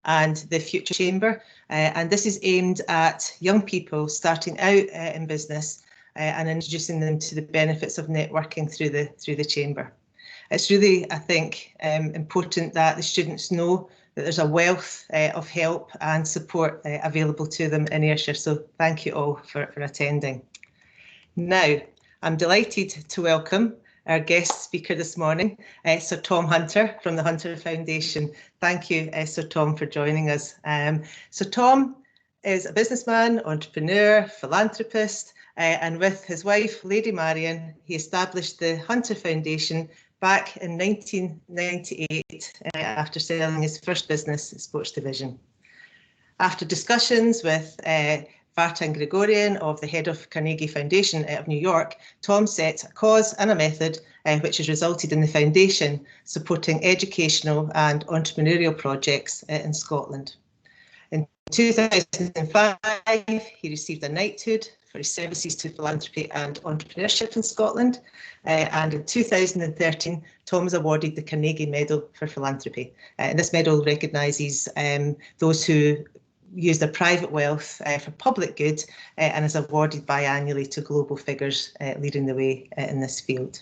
and the Future Chamber. And this is aimed at young people starting out in business and introducing them to the benefits of networking through the Chamber. It's really, I think, important that the students know that there's a wealth of help and support available to them in Ayrshire. So thank you all for attending. Now, I'm delighted to welcome our guest speaker this morning, Sir Tom Hunter from the Hunter Foundation. Thank you, Sir Tom, for joining us. Sir Tom is a businessman, entrepreneur, philanthropist, and with his wife, Lady Marion, he established the Hunter Foundation back in 1998 after selling his first business, Sports Division. After discussions with Vartan Gregorian of the head of Carnegie Foundation of New York, Tom set a cause and a method which has resulted in the foundation supporting educational and entrepreneurial projects in Scotland. In 2005, he received a knighthood for his services to philanthropy and entrepreneurship in Scotland. And in 2013, Tom was awarded the Carnegie Medal for Philanthropy. And this medal recognises those who use their private wealth for public good and is awarded biannually to global figures leading the way in this field.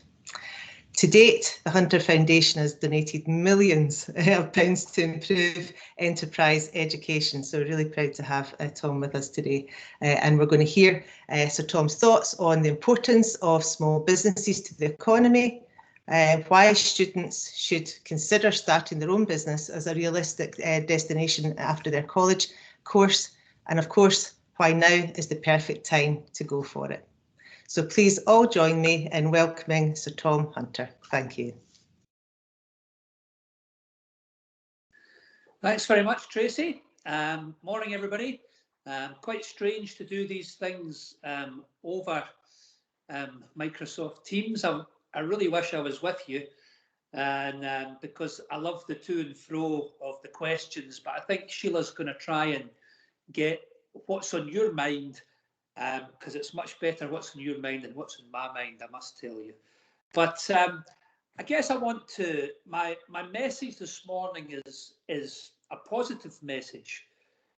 To date, the Hunter Foundation has donated millions of pounds to improve enterprise education. So we're really proud to have Tom with us today. And we're going to hear Sir Tom's thoughts on the importance of small businesses to the economy, why students should consider starting their own business as a realistic destination after their college course, and of course, why now is the perfect time to go for it. So please all join me in welcoming Sir Tom Hunter. Thank you. Thanks very much, Tracy. Morning, everybody. Quite strange to do these things over Microsoft Teams. I really wish I was with you, and because I love the to and fro of the questions, but I think Sheila's going to try and get what's on your mind, because it's much better what's on your mind than what's in my mind, I must tell you. But I guess I want to, my message this morning is a positive message.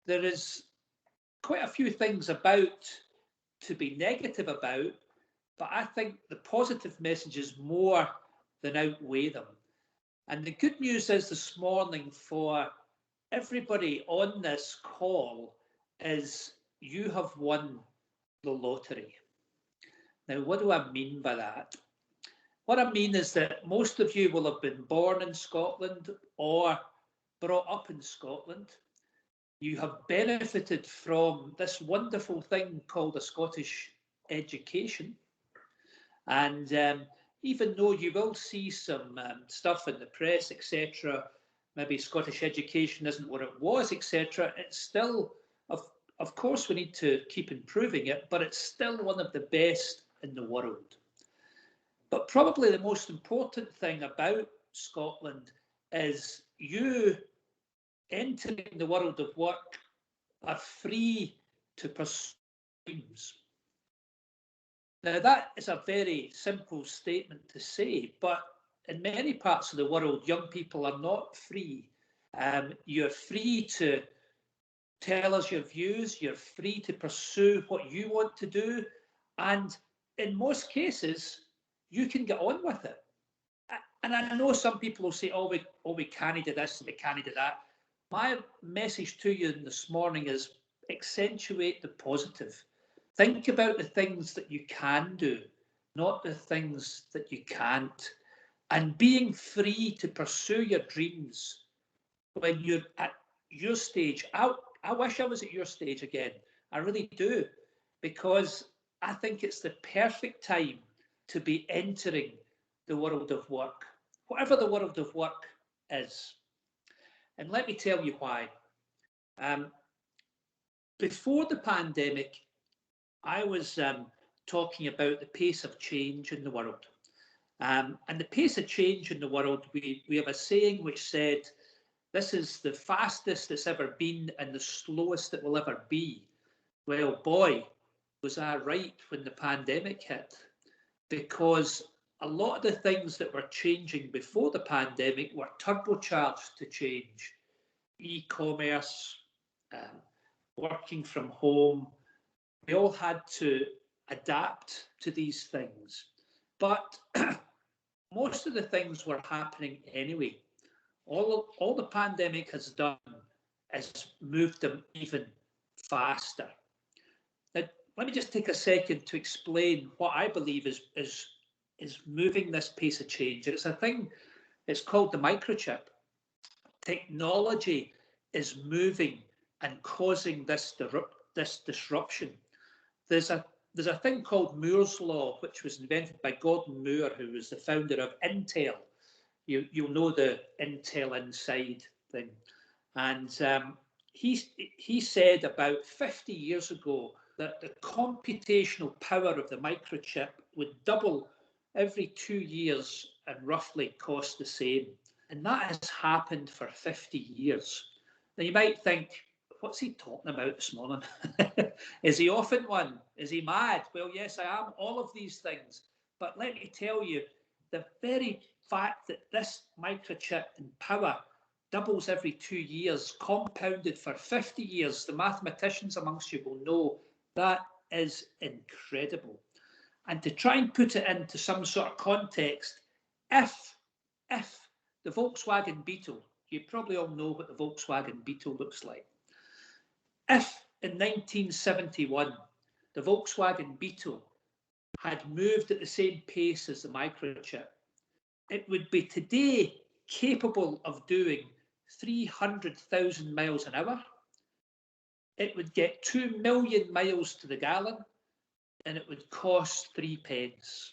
There is quite a few things about to be negative about, but I think the positive messages more than outweigh them. And the good news is this morning for everybody on this call is you have won the lottery. Now, what do I mean by that? What I mean is that most of you will have been born in Scotland or brought up in Scotland. You have benefited from this wonderful thing called a Scottish education. And even though you will see some stuff in the press, etc., maybe Scottish education isn't what it was, etc., it's still, of course, we need to keep improving it, but it's still one of the best in the world. But probably the most important thing about Scotland is you entering the world of work are free to pursue dreams. Now, that is a very simple statement to say, but in many parts of the world, young people are not free. You're free to tell us your views, you're free to pursue what you want to do, and in most cases, you can get on with it. And I know some people will say, oh, we can't do this and we can't do that. My message to you this morning is accentuate the positive. Think about the things that you can do, not the things that you can't. And being free to pursue your dreams when you're at your stage. I wish I was at your stage again. I really do, because I think it's the perfect time to be entering the world of work, whatever the world of work is. And let me tell you why. Before the pandemic, I was talking about the pace of change in the world. And the pace of change in the world, we have a saying which said, this is the fastest it's ever been and the slowest it will ever be. Well, boy, was I right when the pandemic hit, because a lot of the things that were changing before the pandemic were turbocharged to change. e-commerce, working from home. We all had to adapt to these things. But most of the things were happening anyway. All the pandemic has done is moved them even faster. Now, let me just take a second to explain what I believe is moving this pace of change. It's a thing, it's called the microchip. Technology is moving and causing this disruption. There's a thing called Moore's Law, which was invented by Gordon Moore, who was the founder of Intel. You'll know the Intel Inside thing. And he said about 50 years ago that the computational power of the microchip would double every 2 years and roughly cost the same. And that has happened for 50 years. Now you might think, what's he talking about this morning? Is he off in one? Is he mad? Well, yes, I am all of these things. But let me tell you, the very fact that this microchip in power doubles every 2 years, compounded for 50 years, the mathematicians amongst you will know that is incredible. And to try and put it into some sort of context, if the Volkswagen Beetle, you probably all know what the Volkswagen Beetle looks like. If in 1971 the Volkswagen Beetle had moved at the same pace as the microchip, it would be today capable of doing 300,000 miles an hour. It would get 2 million miles to the gallon, and it would cost 3 pence.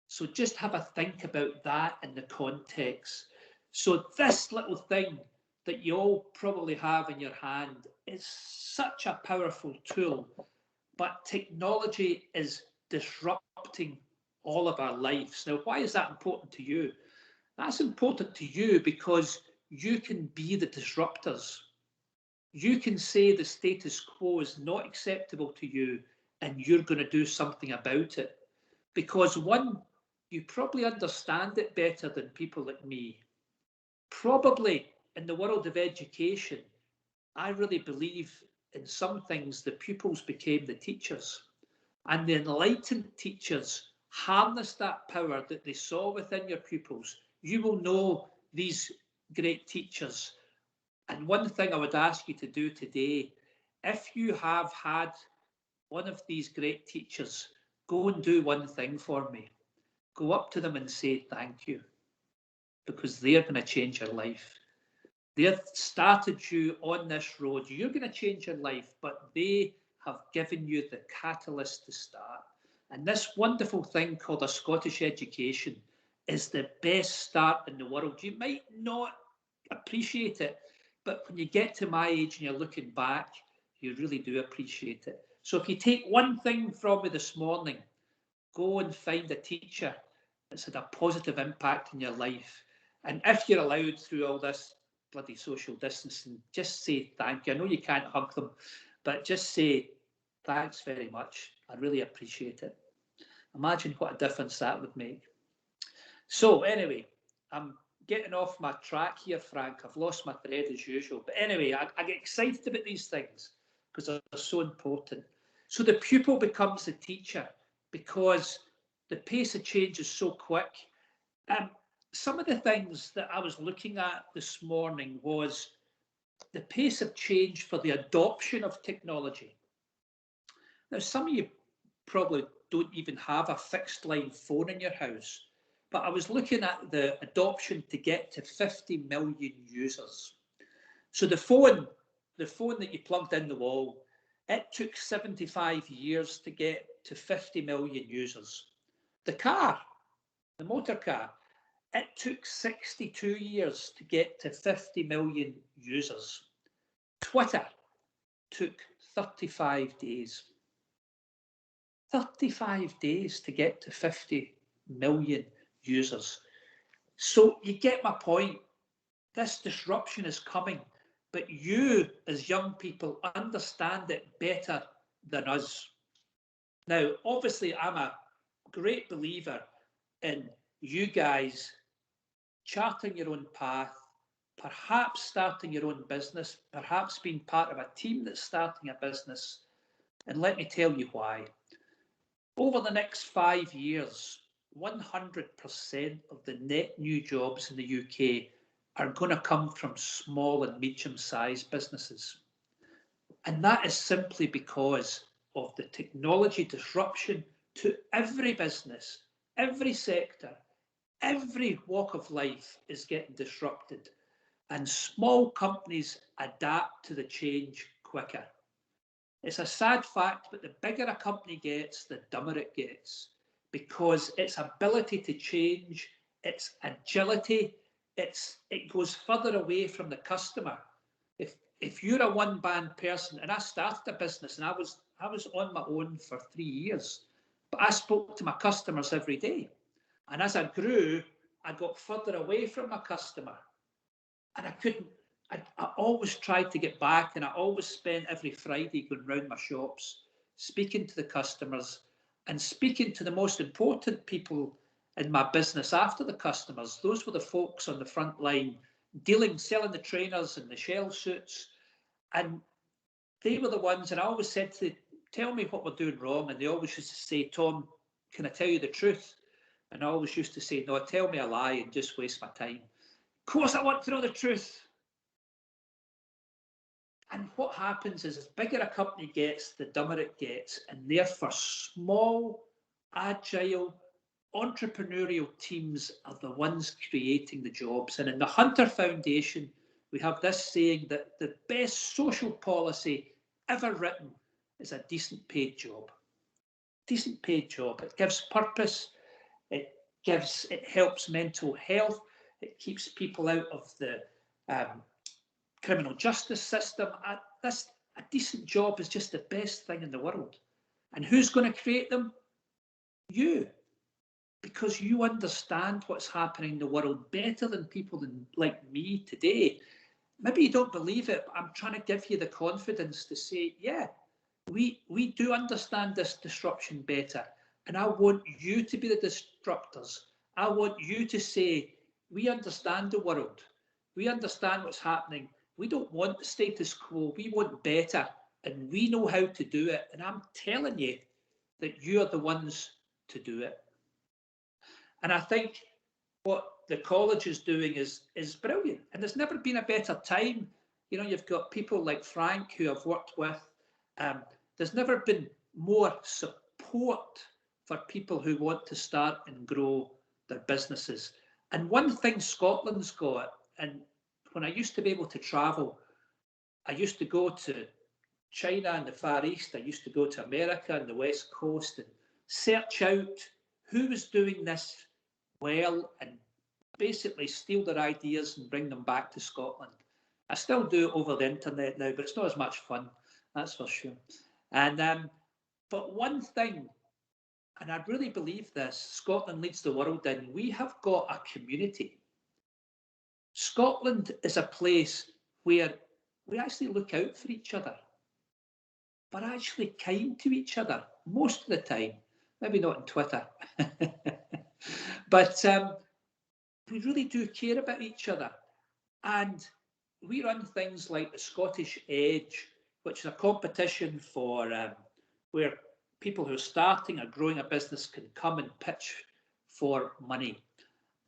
So just have a think about that in the context. So this little thing that you all probably have in your hand is such a powerful tool, but technology is disrupting all of our lives. Now, why is that important to you? That's important to you because you can be the disruptors. You can say the status quo is not acceptable to you and you're going to do something about it. Because one, you probably understand it better than people like me. Probably in the world of education, I really believe in some things the pupils became the teachers, and the enlightened teachers harnessed that power that they saw within your pupils. You will know these great teachers. And one thing I would ask you to do today, if you have had one of these great teachers, go and do one thing for me. Go up to them and say thank you, because they're going to change your life. They've started you on this road. You're going to change your life, but they have given you the catalyst to start. And this wonderful thing called a Scottish education is the best start in the world. You might not appreciate it, but when you get to my age and you're looking back, you really do appreciate it. So if you take one thing from me this morning, go and find a teacher that's had a positive impact in your life. And if you're allowed through all this bloody social distancing, just say thank you. I know you can't hug them, but just say thanks very much. I really appreciate it. Imagine what a difference that would make. So anyway, I'm getting off my track here, Frank. I've lost my thread as usual. But anyway, I get excited about these things because they're so important. So the pupil becomes the teacher because the pace of change is so quick. Some of the things that I was looking at this morning was the pace of change for the adoption of technology. Now, some of you probably don't even have a fixed line phone in your house, but I was looking at the adoption to get to 50 million users. So the phone that you plugged in the wall, it took 75 years to get to 50 million users. The car, the motor car, it took 62 years to get to 50 million users. Twitter took 35 days. 35 days to get to 50 million users. So you get my point. This disruption is coming, but you as young people understand it better than us. Now, obviously, I'm a great believer in you guys charting your own path, perhaps starting your own business, perhaps being part of a team that's starting a business. And let me tell you why. Over the next 5 years, 100% of the net new jobs in the UK are going to come from small and medium-sized businesses. And that is simply because of the technology disruption to every business, every sector, every walk of life is getting disrupted. And small companies adapt to the change quicker. It's a sad fact, but the bigger a company gets, the dumber it gets, because its ability to change, its agility, it goes further away from the customer. If you're a one-man person, and I started a business and I was on my own for 3 years, but I spoke to my customers every day. And as I grew, I got further away from my customer. And I always tried to get back, and I always spent every Friday going round my shops, speaking to the customers and speaking to the most important people in my business after the customers. Those were the folks on the front line selling the trainers and the shell suits. And they were the ones, and I always said to them, tell me what we're doing wrong. And they always used to say, Tom, can I tell you the truth? And I always used to say, no, tell me a lie and just waste my time. Of course, I want to know the truth. And what happens is, as bigger a company gets, the dumber it gets. And therefore, small, agile, entrepreneurial teams are the ones creating the jobs. And in the Hunter Foundation, we have this saying that the best social policy ever written is a decent paid job. Decent paid job. It gives purpose. It helps mental health. It keeps people out of the criminal justice system. A decent job is just the best thing in the world. And who's going to create them? You. Because you understand what's happening in the world better than people like me today. Maybe you don't believe it, but I'm trying to give you the confidence to say, yeah, we do understand this disruption better. And I want you to be the disruptors. I want you to say, we understand the world. We understand what's happening. We don't want the status quo. We want better. And we know how to do it. And I'm telling you that you're the ones to do it. And I think what the college is doing is brilliant. And there's never been a better time. You know, you've got people like Frank who I've worked with. There's never been more support for people who want to start and grow their businesses. And one thing Scotland's got, and when I used to be able to travel, I used to go to China and the Far East. I used to go to America and the West Coast and search out who was doing this well and basically steal their ideas and bring them back to Scotland. I still do it over the internet now, but it's not as much fun, that's for sure. And but one thing, and I really believe this, Scotland leads the world in, we have got a community. Scotland is a place where we actually look out for each other, but actually kind to each other most of the time. Maybe not on Twitter. But we really do care about each other. And we run things like the Scottish Edge, which is a competition for where people who are starting or growing a business can come and pitch for money.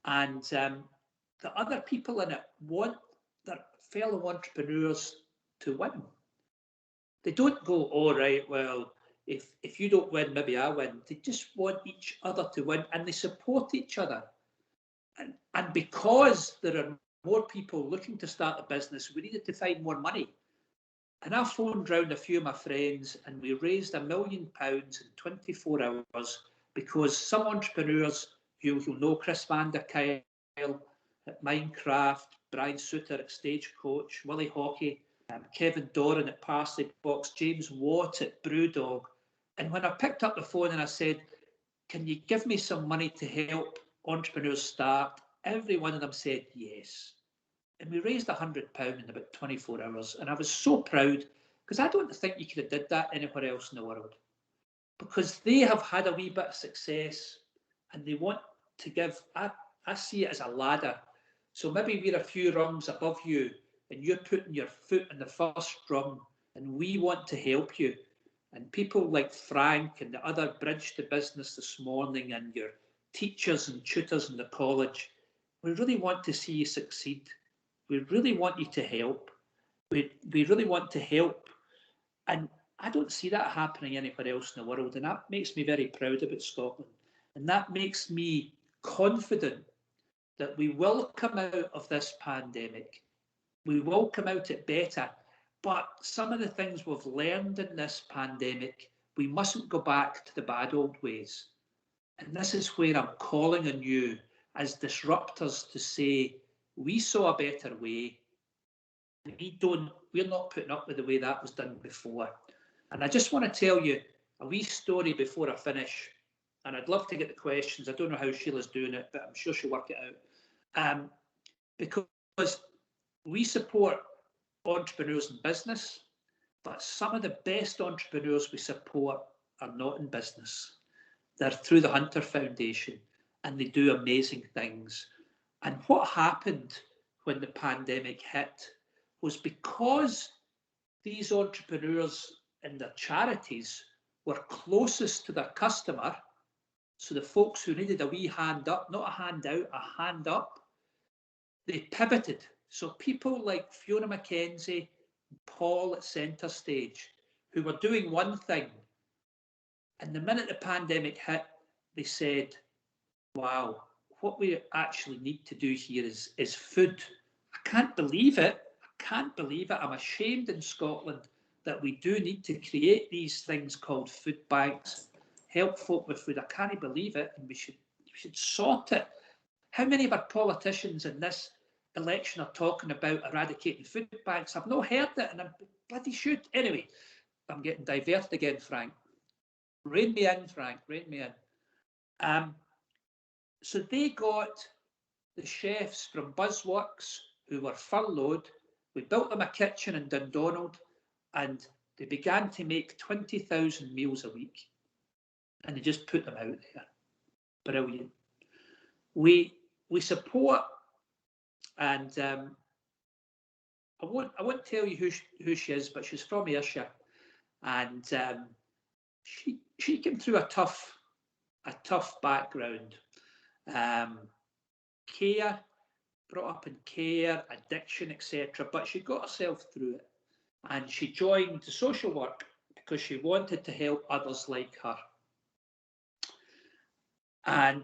And the other people in it want their fellow entrepreneurs to win. They don't go, all right, well, if you don't win, maybe I win. They just want each other to win, and they support each other. And because there are more people looking to start a business, we needed to find more money. And I phoned round a few of my friends, and we raised £1 million in 24 hours because some entrepreneurs, you'll know Chris van der Kyle at Minecraft, Brian Suter at Stagecoach, Willie Hockey, Kevin Doran at Parsley Box, James Watt at Brewdog. And when I picked up the phone and I said, can you give me some money to help entrepreneurs start? Every one of them said yes. And we raised £100 in about 24 hours. And I was so proud because I don't think you could have did that anywhere else in the world, because they have had a wee bit of success and they want to give, I see it as a ladder So maybe we're a few rungs above you and you're putting your foot in the first rung, and we want to help you. And people like Frank and the other Bridge to Business this morning, and your teachers and tutors in the college, we really want to see you succeed. We really want you to help. We really want to help. And I don't see that happening anywhere else in the world. And that makes me very proud about Scotland. And that makes me confident that we will come out of this pandemic. We will come out it better. But some of the things we've learned in this pandemic, we mustn't go back to the bad old ways. And this is where I'm calling on you as disruptors to say, we saw a better way. We're not putting up with the way that was done before. And I just want to tell you a wee story before I finish. And I'd love to get the questions. I don't know how Sheila's doing it, but I'm sure she'll work it out. Because we support entrepreneurs in business, but some of the best entrepreneurs we support are not in business. They're through the Hunter Foundation, and they do amazing things. And what happened when the pandemic hit was because these entrepreneurs and their charities were closest to their customer, so the folks who needed a wee hand up, not a hand out, a hand up, they pivoted. So people like Fiona McKenzie, Paul at Centre Stage, who were doing one thing, and the minute the pandemic hit, they said, wow, what we actually need to do here is food. I can't believe it. I can't believe it. I'm ashamed in Scotland that we do need to create these things called food banks, help folk with food. I can't believe it, and we should sort it. How many of our politicians in this election are talking about eradicating food banks? I've not heard it, and I bloody should. Anyway, I'm getting diverted again, Frank. Rein me in, Frank, rein me in. So they got the chefs from Buzzworks who were furloughed. We built them a kitchen in Dundonald, and they began to make 20,000 meals a week. And they just put them out there. Brilliant. We support, and I won't tell you who she is, but she's from Ayrshire, and she came through a tough background. Care, brought up in care, addiction, etc. But she got herself through it, and she joined the social work because she wanted to help others like her.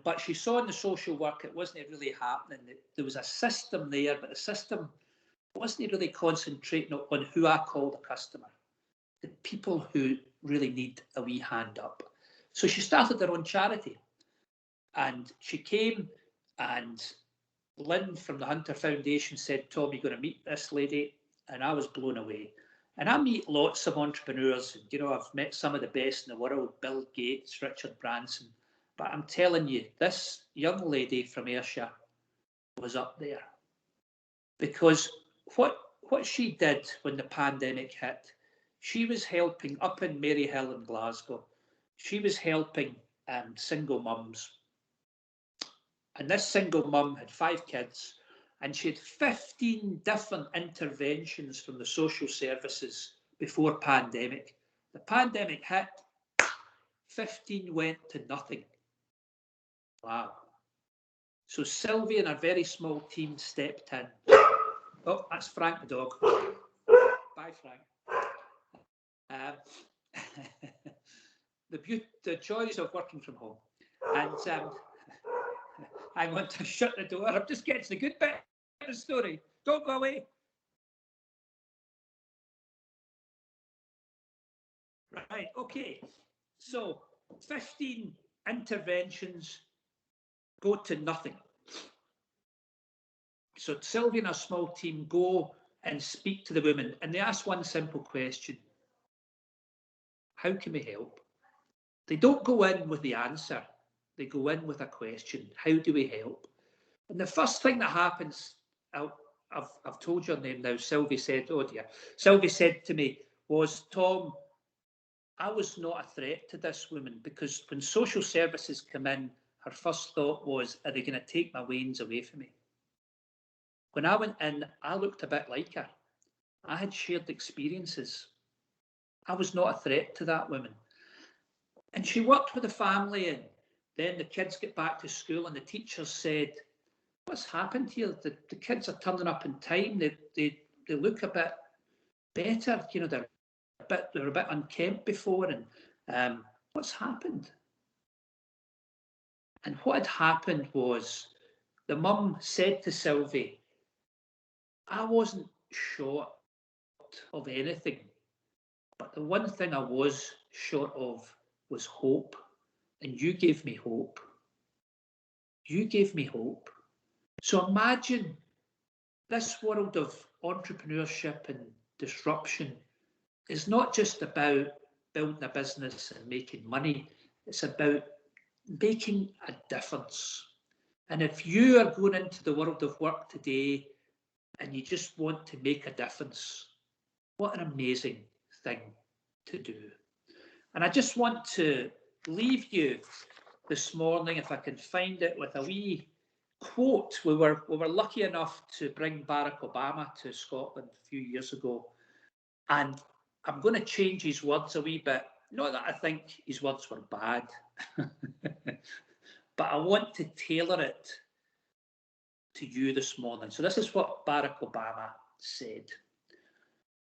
But she saw in the social work it wasn't really happening. There was a system there, but the system wasn't really concentrating on who I call the customer, the people who really need a wee hand up. So she started her own charity, and she came, and Lynn from the Hunter Foundation said, Tom, you're going to meet this lady, and I was blown away. And I meet lots of entrepreneurs, and I've met some of the best in the world, Bill Gates, Richard Branson. But I'm telling you, this young lady from Ayrshire was up there. Because what she did when the pandemic hit, she was helping up in Maryhill in Glasgow. She was helping single mums. And this single mum had 5 kids, and she had 15 different interventions from the social services before pandemic. The pandemic hit, 15 went to nothing. Wow. So Sylvie and her very small team stepped in. Oh, that's Frank the dog. Bye, Frank. The joys of working from home. And I want to shut the door. I'm just getting to the good bit of the story. Don't go away. Right, okay. So 15 interventions go to nothing. So Sylvie and her small team go and speak to the women, and they ask one simple question. How can we help? They don't go in with the answer. They go in with a question. How do we help? And the first thing that happens, I've told your name now, Sylvie said, oh dear. Sylvie said to me was, Tom, I was not a threat to this woman, because when social services come in, her first thought was, are they going to take my wains away from me? when I went in, I looked a bit like her. I had shared experiences. I was not a threat to that woman. And she worked with the family, and then the kids get back to school and the teachers said, what's happened here? The kids are turning up in time. They look a bit better. You know, they're a bit unkempt before, and what's happened? And what had happened was the mum said to Sylvie, I wasn't short of anything, but the one thing I was short of was hope. And you gave me hope. You gave me hope. So imagine this world of entrepreneurship and disruption is not just about building a business and making money. It's about making a difference. And if you are going into the world of work today and you just want to make a difference, what an amazing thing to do. And I just want to leave you this morning, if I can find it, with a wee quote. We were lucky enough to bring Barack Obama to Scotland a few years ago, and I'm going to change his words a wee bit. Not that I think his words were bad, but I want to tailor it to you this morning. So this is what Barack Obama said.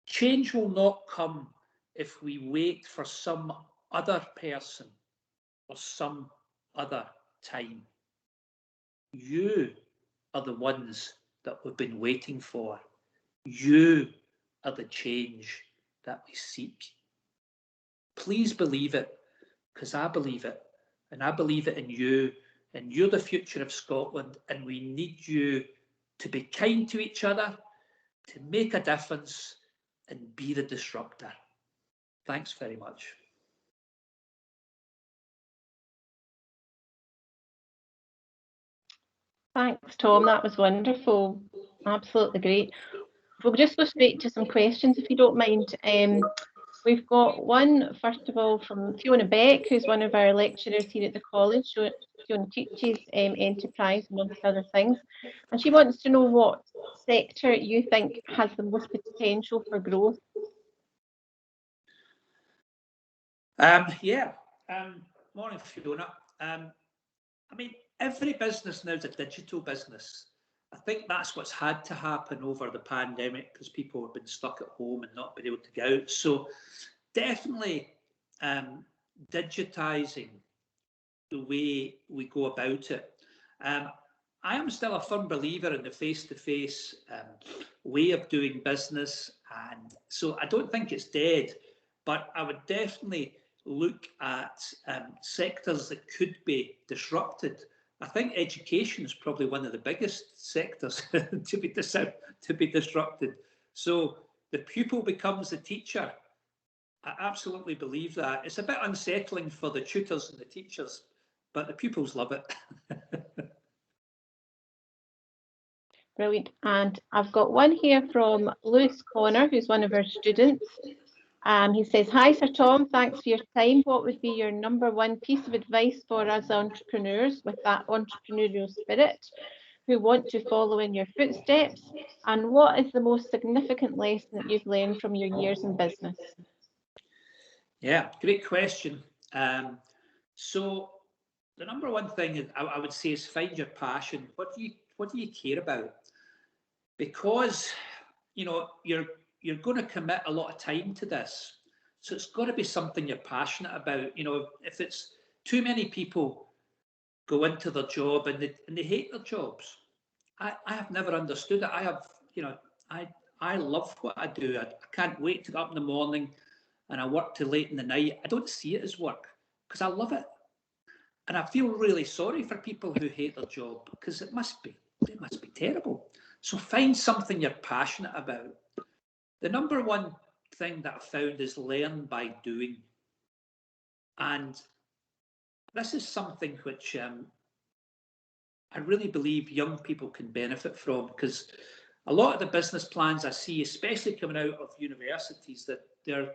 Change will not come if we wait for some other person or some other time. You are the ones that we've been waiting for. You are the change that we seek. Please believe it, because I believe it, and I believe it in you, and you're the future of Scotland, and we need you to be kind to each other, to make a difference, and be the disruptor. Thanks very much. Thanks, Tom. That was wonderful. Absolutely great. We'll just go straight to some questions, if you don't mind. We've got one, first of all, from Fiona Beck, who's one of our lecturers here at the college. Fiona teaches enterprise, amongst other things. And she wants to know what sector you think has the most potential for growth. Morning, Fiona. I mean, every business now is a digital business. I think that's what's had to happen over the pandemic, because people have been stuck at home and not been able to go out. So definitely digitising the way we go about it. I am still a firm believer in the face-to-face way of doing business, and so I don't think it's dead, but I would definitely look at sectors that could be disrupted. I think education is probably one of the biggest sectors to be disrupted. So the pupil becomes the teacher. I absolutely believe that. It's a bit unsettling for the tutors and the teachers, but the pupils love it. Brilliant. And I've got one here from Lewis Connor, who's one of our students. He says, hi, Sir Tom, thanks for your time. What would be your number one piece of advice for us entrepreneurs with that entrepreneurial spirit who want to follow in your footsteps? And what is the most significant lesson that you've learned from your years in business? Yeah, great question. So the number one thing I would say is find your passion. What do you care about? Because you're going to commit a lot of time to this, so it's got to be something you're passionate about. If it's too many people go into their job and they hate their jobs, I have never understood it. I love what I do. I can't wait to get up in the morning and I work till late in the night. I don't see it as work because I love it. And I feel really sorry for people who hate their job, because it must be terrible. So find something you're passionate about. The number one thing that I've found is learn by doing. And this is something which I really believe young people can benefit from, because a lot of the business plans I see, especially coming out of universities, that they're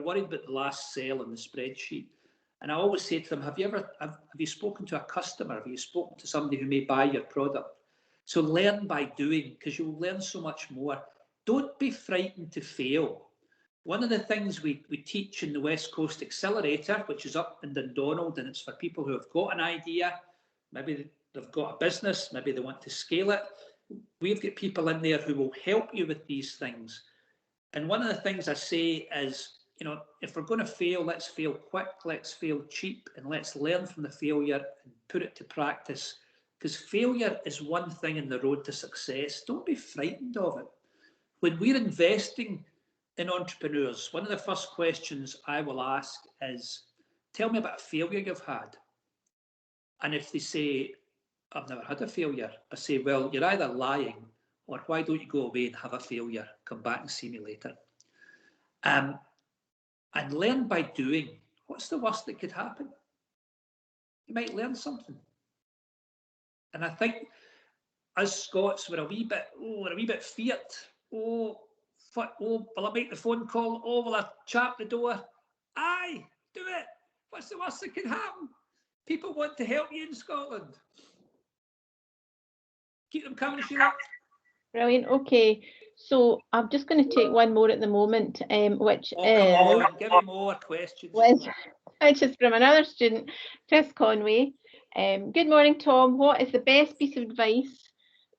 worried about the last sale in the spreadsheet. And I always say to them, have you spoken to a customer? Have you spoken to somebody who may buy your product? So learn by doing, because you'll learn so much more. Don't be frightened to fail. One of the things we teach in the West Coast Accelerator, which is up in Dundonald, and it's for people who have got an idea, maybe they've got a business, maybe they want to scale it. We've got people in there who will help you with these things. And one of the things I say is, you know, if we're going to fail, let's fail quick, let's fail cheap, and let's learn from the failure and put it to practice. Because failure is one thing in the road to success. Don't be frightened of it. When we're investing in entrepreneurs, one of the first questions I will ask is, tell me about a failure you've had. And if they say, I've never had a failure, I say, well, you're either lying, or why don't you go away and have a failure? Come back and see me later. And learn by doing. What's the worst that could happen? You might learn something. And I think as Scots, we're a wee bit feared. Oh, will I make the phone call? Oh, will I chap the door? Aye, do it. What's the worst that can happen? People want to help you in Scotland. Keep them coming, Sheila. Brilliant. Okay, so I'm just going to take one more at the moment, which is give me more questions. Which is from another student, Chris Conway. Good morning, Tom. What is the best piece of advice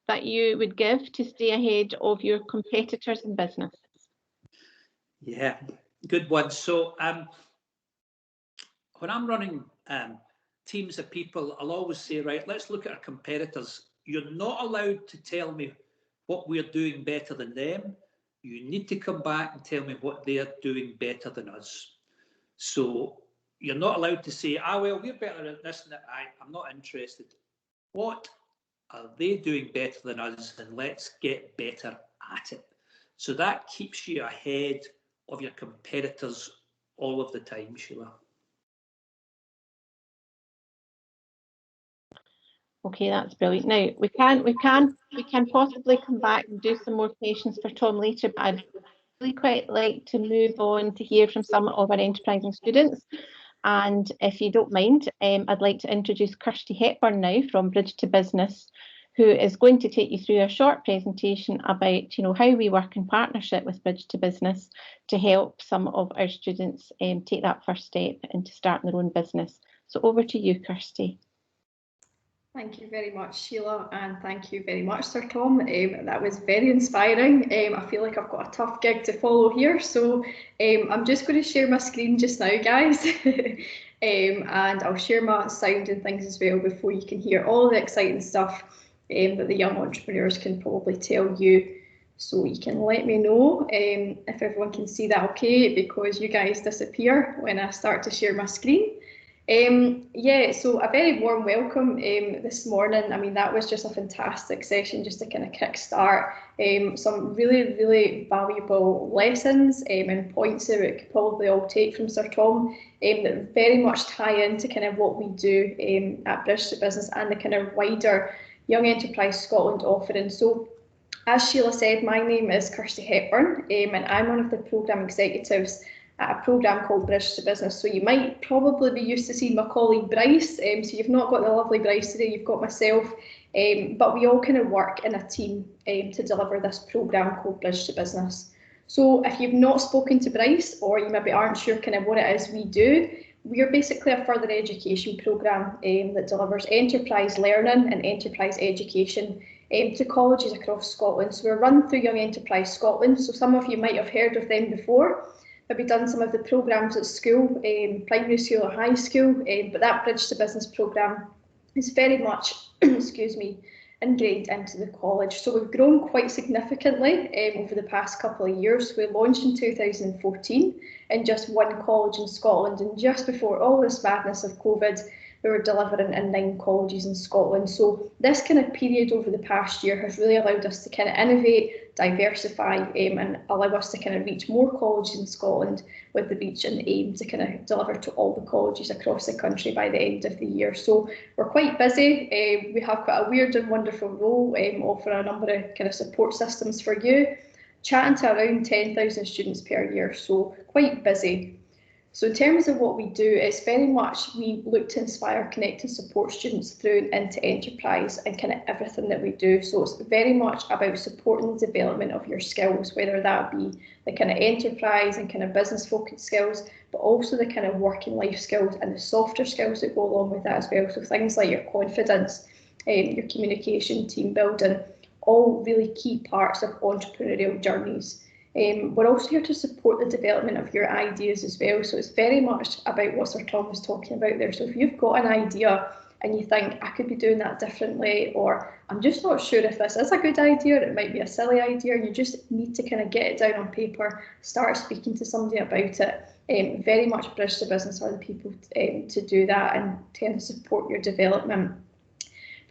that you would give to stay ahead of your competitors in business? Yeah, good one. So when I'm running teams of people, I'll always say, right, let's look at our competitors. You're not allowed to tell me what we're doing better than them. You need to come back and tell me what they're doing better than us. So you're not allowed to say, well, we're better at this and that. I'm not interested. What are they doing better than us? And let's get better at it. So that keeps you ahead of your competitors all of the time, Sheila. Okay, that's brilliant. Now we can possibly come back and do some more questions for Tom later, but I'd really quite like to move on to hear from some of our enterprising students. And if you don't mind, I'd like to introduce Kirsty Hepburn now from Bridge to Business, who is going to take you through a short presentation about, you know, how we work in partnership with Bridge to Business to help some of our students take that first step into starting their own business. So over to you, Kirsty. Thank you very much, Sheila, and thank you very much, Sir Tom. That was very inspiring. I feel like I've got a tough gig to follow here, so I'm just going to share my screen just now, guys, and I'll share my sound and things as well before you can hear all the exciting stuff that the young entrepreneurs can probably tell you. So you can let me know if everyone can see that okay, because you guys disappear when I start to share my screen. Yeah, so a very warm welcome this morning. I mean, that was just a fantastic session just to kind of kickstart some really, really valuable lessons and points that we could probably all take from Sir Tom that very much tie into kind of what we do at Bridge to Business and the kind of wider Young Enterprise Scotland offering. So as Sheila said, my name is Kirsty Hepburn and I'm one of the programme executives at a programme called Bridge to Business. So you might probably be used to seeing my colleague Bryce. So you've not got the lovely Bryce today, you've got myself. But we all kind of work in a team to deliver this programme called Bridge to Business. So if you've not spoken to Bryce, or you maybe aren't sure kind of what it is we do, we are basically a further education programme that delivers enterprise learning and enterprise education to colleges across Scotland. So we're run through Young Enterprise Scotland. So some of you might have heard of them before. Maybe done some of the programmes at school, primary school or high school, but that Bridge to Business programme is very much, excuse me, ingrained into the college. So we've grown quite significantly over the past couple of years. We launched in 2014 in just one college in Scotland, and just before all this madness of COVID, we were delivering in 9 colleges in Scotland. So this kind of period over the past year has really allowed us to kind of innovate, diversify and allow us to kind of reach more colleges in Scotland with the reach and the aim to kind of deliver to all the colleges across the country by the end of the year. So we're quite busy. We have quite a weird and wonderful role, offering a number of kind of support systems for you, chatting to around 10,000 students per year, so quite busy. So in terms of what we do, it's very much we look to inspire, connect and support students through and into enterprise and kind of everything that we do. So it's very much about supporting the development of your skills, whether that be the kind of enterprise and kind of business focused skills, but also the kind of working life skills and the softer skills that go along with that as well. So things like your confidence, your communication, team building, all really key parts of entrepreneurial journeys. We're also here to support the development of your ideas as well. So it's very much about what Sir Tom was talking about there. So if you've got an idea and you think I could be doing that differently, or I'm just not sure if this is a good idea, or it might be a silly idea, and you just need to kind of get it down on paper, start speaking to somebody about it. Very much Bridge to Business are the people to do that and tend to support your development.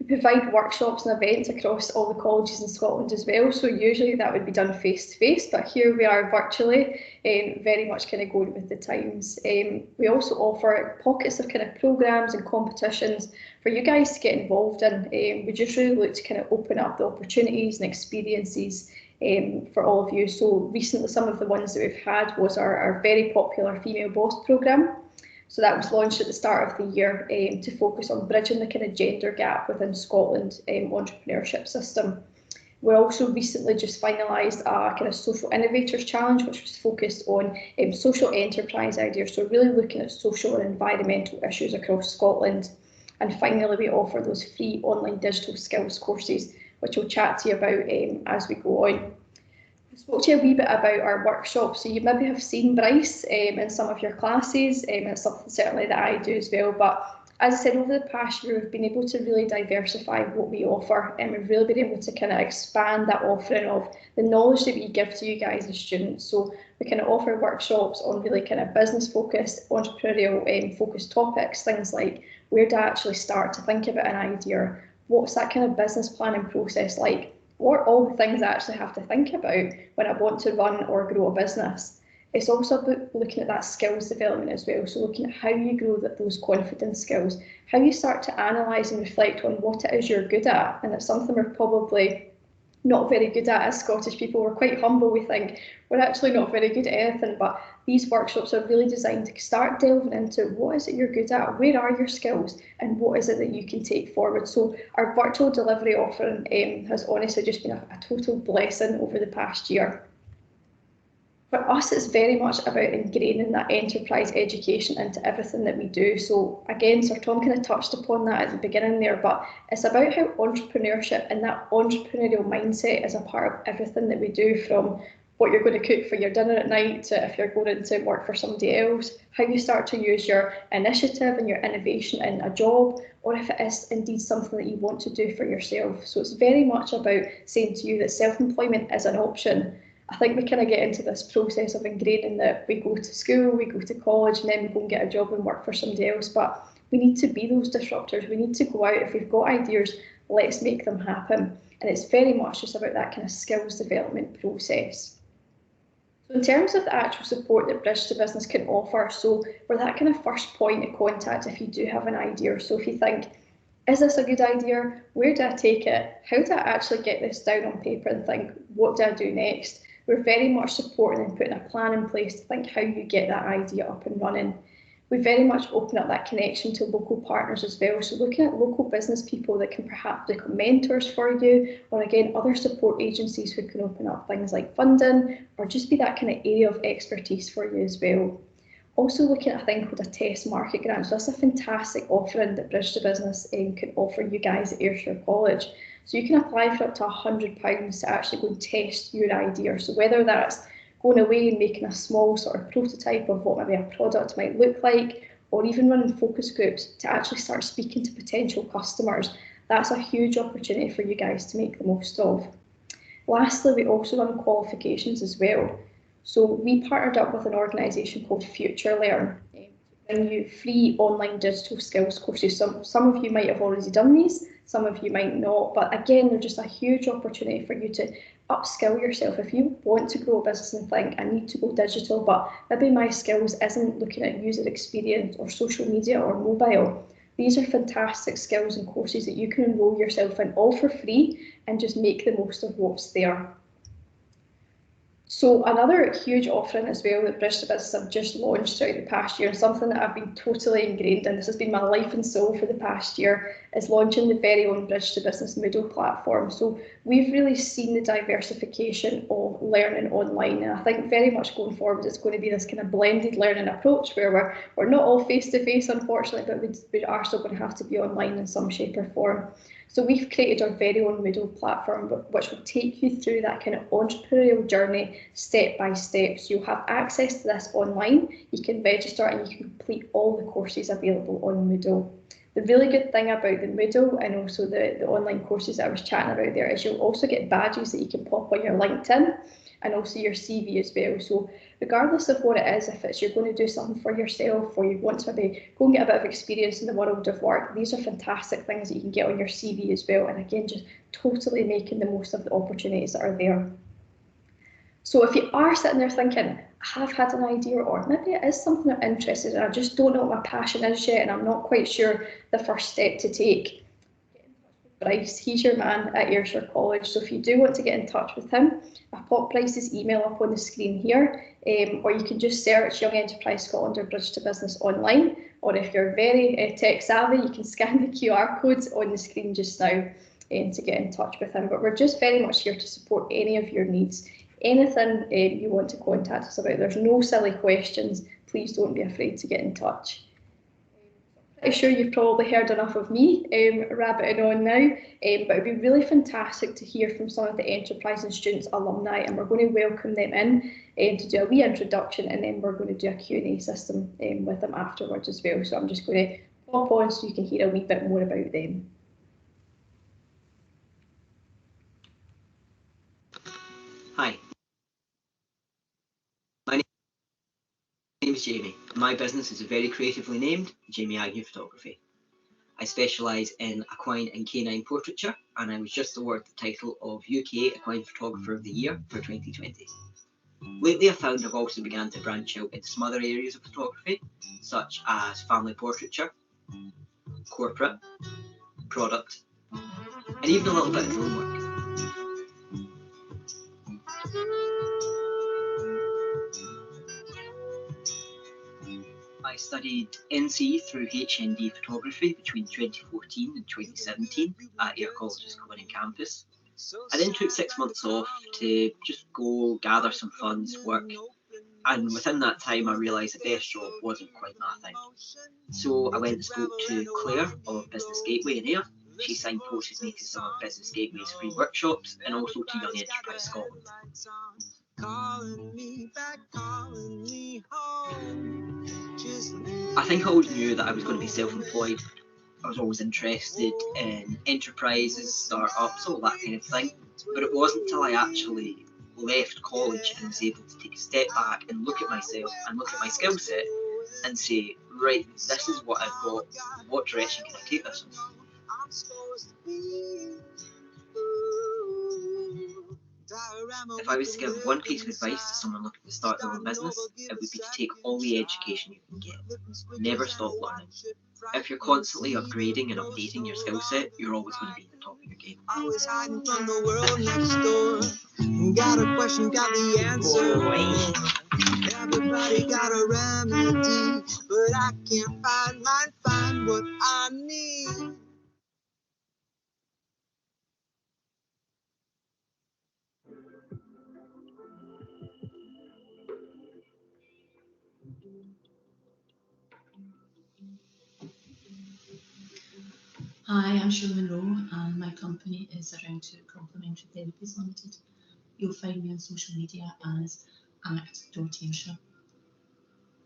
We provide workshops and events across all the colleges in Scotland as well, so usually that would be done face to face, but here we are virtually, very much kind of going with the times. We also offer pockets of kind of programmes and competitions for you guys to get involved in. We just really look to kind of open up the opportunities and experiences for all of you. So recently some of the ones that we've had was our very popular Female Boss programme. So that was launched at the start of the year to focus on bridging the kind of gender gap within Scotland's entrepreneurship system. We also recently just finalised a kind of Social Innovators Challenge, which was focused on social enterprise ideas, so really looking at social and environmental issues across Scotland. And finally, we offer those free online digital skills courses, which we'll chat to you about as we go on. I spoke to you a wee bit about our workshops, so you maybe have seen Bryce in some of your classes, and it's something certainly that I do as well. But as I said, over the past year, we've been able to really diversify what we offer, and we've really been able to kind of expand that offering of the knowledge that we give to you guys as students. So we kind of offer workshops on really kind of business focused, entrepreneurial focused topics, things like where to actually start to think about an idea, what's that kind of business planning process like, what are all the things I actually have to think about when I want to run or grow a business. It's also about looking at that skills development as well, so looking at how you grow those confidence skills, how you start to analyse and reflect on what it is you're good at, and it's something we're probably not very good at as Scottish people. We're quite humble, we think we're actually not very good at anything, but these workshops are really designed to start delving into what is it you're good at, where are your skills, and what is it that you can take forward. So our virtual delivery offering has honestly just been a total blessing over the past year. For us, it's very much about ingraining that enterprise education into everything that we do. So again, Sir Tom kind of touched upon that at the beginning there, but it's about how entrepreneurship and that entrepreneurial mindset is a part of everything that we do, from what you're going to cook for your dinner at night to if you're going to work for somebody else, how you start to use your initiative and your innovation in a job, or if it is indeed something that you want to do for yourself. So it's very much about saying to you that self-employment is an option. I think we kind of get into this process of ingraining that we go to school, we go to college, and then we go and get a job and work for somebody else. But we need to be those disruptors. We need to go out. If we've got ideas, let's make them happen. And it's very much just about that kind of skills development process. So in terms of the actual support that Bridge to Business can offer, so we're that kind of first point of contact if you do have an idea. So if you think, is this a good idea? Where do I take it? How do I actually get this down on paper and think, what do I do next? We're very much supporting and putting a plan in place to think how you get that idea up and running. We very much open up that connection to local partners as well. So looking at local business people that can perhaps become mentors for you, or again, other support agencies who can open up things like funding, or just be that kind of area of expertise for you as well. Also looking at a thing called a test market grant. So that's a fantastic offering that Bridge to Business can offer you guys at Ayrshire College. So you can apply for up to £100 to actually go and test your idea. So whether that's going away and making a small sort of prototype of what maybe a product might look like, or even running focus groups to actually start speaking to potential customers, that's a huge opportunity for you guys to make the most of. Lastly, we also run qualifications as well. So we partnered up with an organisation called Future Learn to bring you free online digital skills courses. Some of you might have already done these, some of you might not, but again, they're just a huge opportunity for you to upskill yourself. If you want to grow a business and think, I need to go digital, but maybe my skills isn't looking at user experience or social media or mobile, these are fantastic skills and courses that you can enrol yourself in all for free and just make the most of what's there. So another huge offering as well that Bridge to Business have just launched throughout the past year, and something that I've been totally ingrained in, this has been my life and soul for the past year, is launching the very own Bridge to Business Moodle platform. So we've really seen the diversification of learning online, and I think very much going forward it's going to be this kind of blended learning approach where we're not all face to face, unfortunately, but we are still going to have to be online in some shape or form. So we've created our very own Moodle platform, which will take you through that kind of entrepreneurial journey step by step. So you'll have access to this online, you can register and you can complete all the courses available on Moodle. The really good thing about the Moodle and also the online courses that I was chatting about there is you'll also get badges that you can pop on your LinkedIn and also your CV as well. So regardless of what it is, if it's you're going to do something for yourself or you want to maybe go and get a bit of experience in the world of work, these are fantastic things that you can get on your CV as well. And again, just totally making the most of the opportunities that are there. So if you are sitting there thinking, I have had an idea, or maybe it is something I'm interested in, I just don't know what my passion is yet and I'm not quite sure the first step to take, Bryce, he's your man at Ayrshire College. So if you do want to get in touch with him, I've popped Bryce's email up on the screen here, or you can just search Young Enterprise Scotland or Bridge to Business online, or if you're very tech savvy, you can scan the QR codes on the screen just now to get in touch with him. But we're just very much here to support any of your needs. Anything you want to contact us about, there's no silly questions. Please don't be afraid to get in touch. I'm sure you've probably heard enough of me rabbiting on now, but it'd be really fantastic to hear from some of the Enterprise and Students alumni, and we're going to welcome them in to do a wee introduction, and then we're going to do a Q&A system with them afterwards as well. So I'm just going to pop on so you can hear a wee bit more about them. Hi, my name is Jamie. My business is very creatively named Jamie Agnew Photography. I specialise in equine and canine portraiture, and I was just awarded the title of UK Equine Photographer of the Year for 2020. Lately, I've found I've also begun to branch out into some other areas of photography, such as family portraiture, corporate, product, and even a little bit of drone work. I studied NC through HND photography between 2014 and 2017 at Ayrshire College's Culminating campus. I then took 6 months off to just go gather some funds, work, and within that time I realised the best job wasn't quite my thing. So I went and spoke to Claire of Business Gateway in Ayr. She signposted me to some of Business Gateway's free workshops and also to Young Enterprise Scotland. I think I always knew that I was going to be self-employed. I was always interested in enterprises, startups, all that kind of thing. But it wasn't until I actually left college and was able to take a step back and look at myself and look at my skill set and say, right, this is what I've got, what direction can I take this in? If I was to give one piece of advice to someone looking to start their own business, it would be to take all the education you can get. Never stop learning. If you're constantly upgrading and updating your skill set, you're always going to be at the top of your game. I was hiding from the world next door. Got a question, got the answer. Everybody got a remedy, but I can't find what I need. Hi, I'm Sheila Monroe and my company is Around Culminating Therapies Limited. You'll find me on social media as act.ayrshire.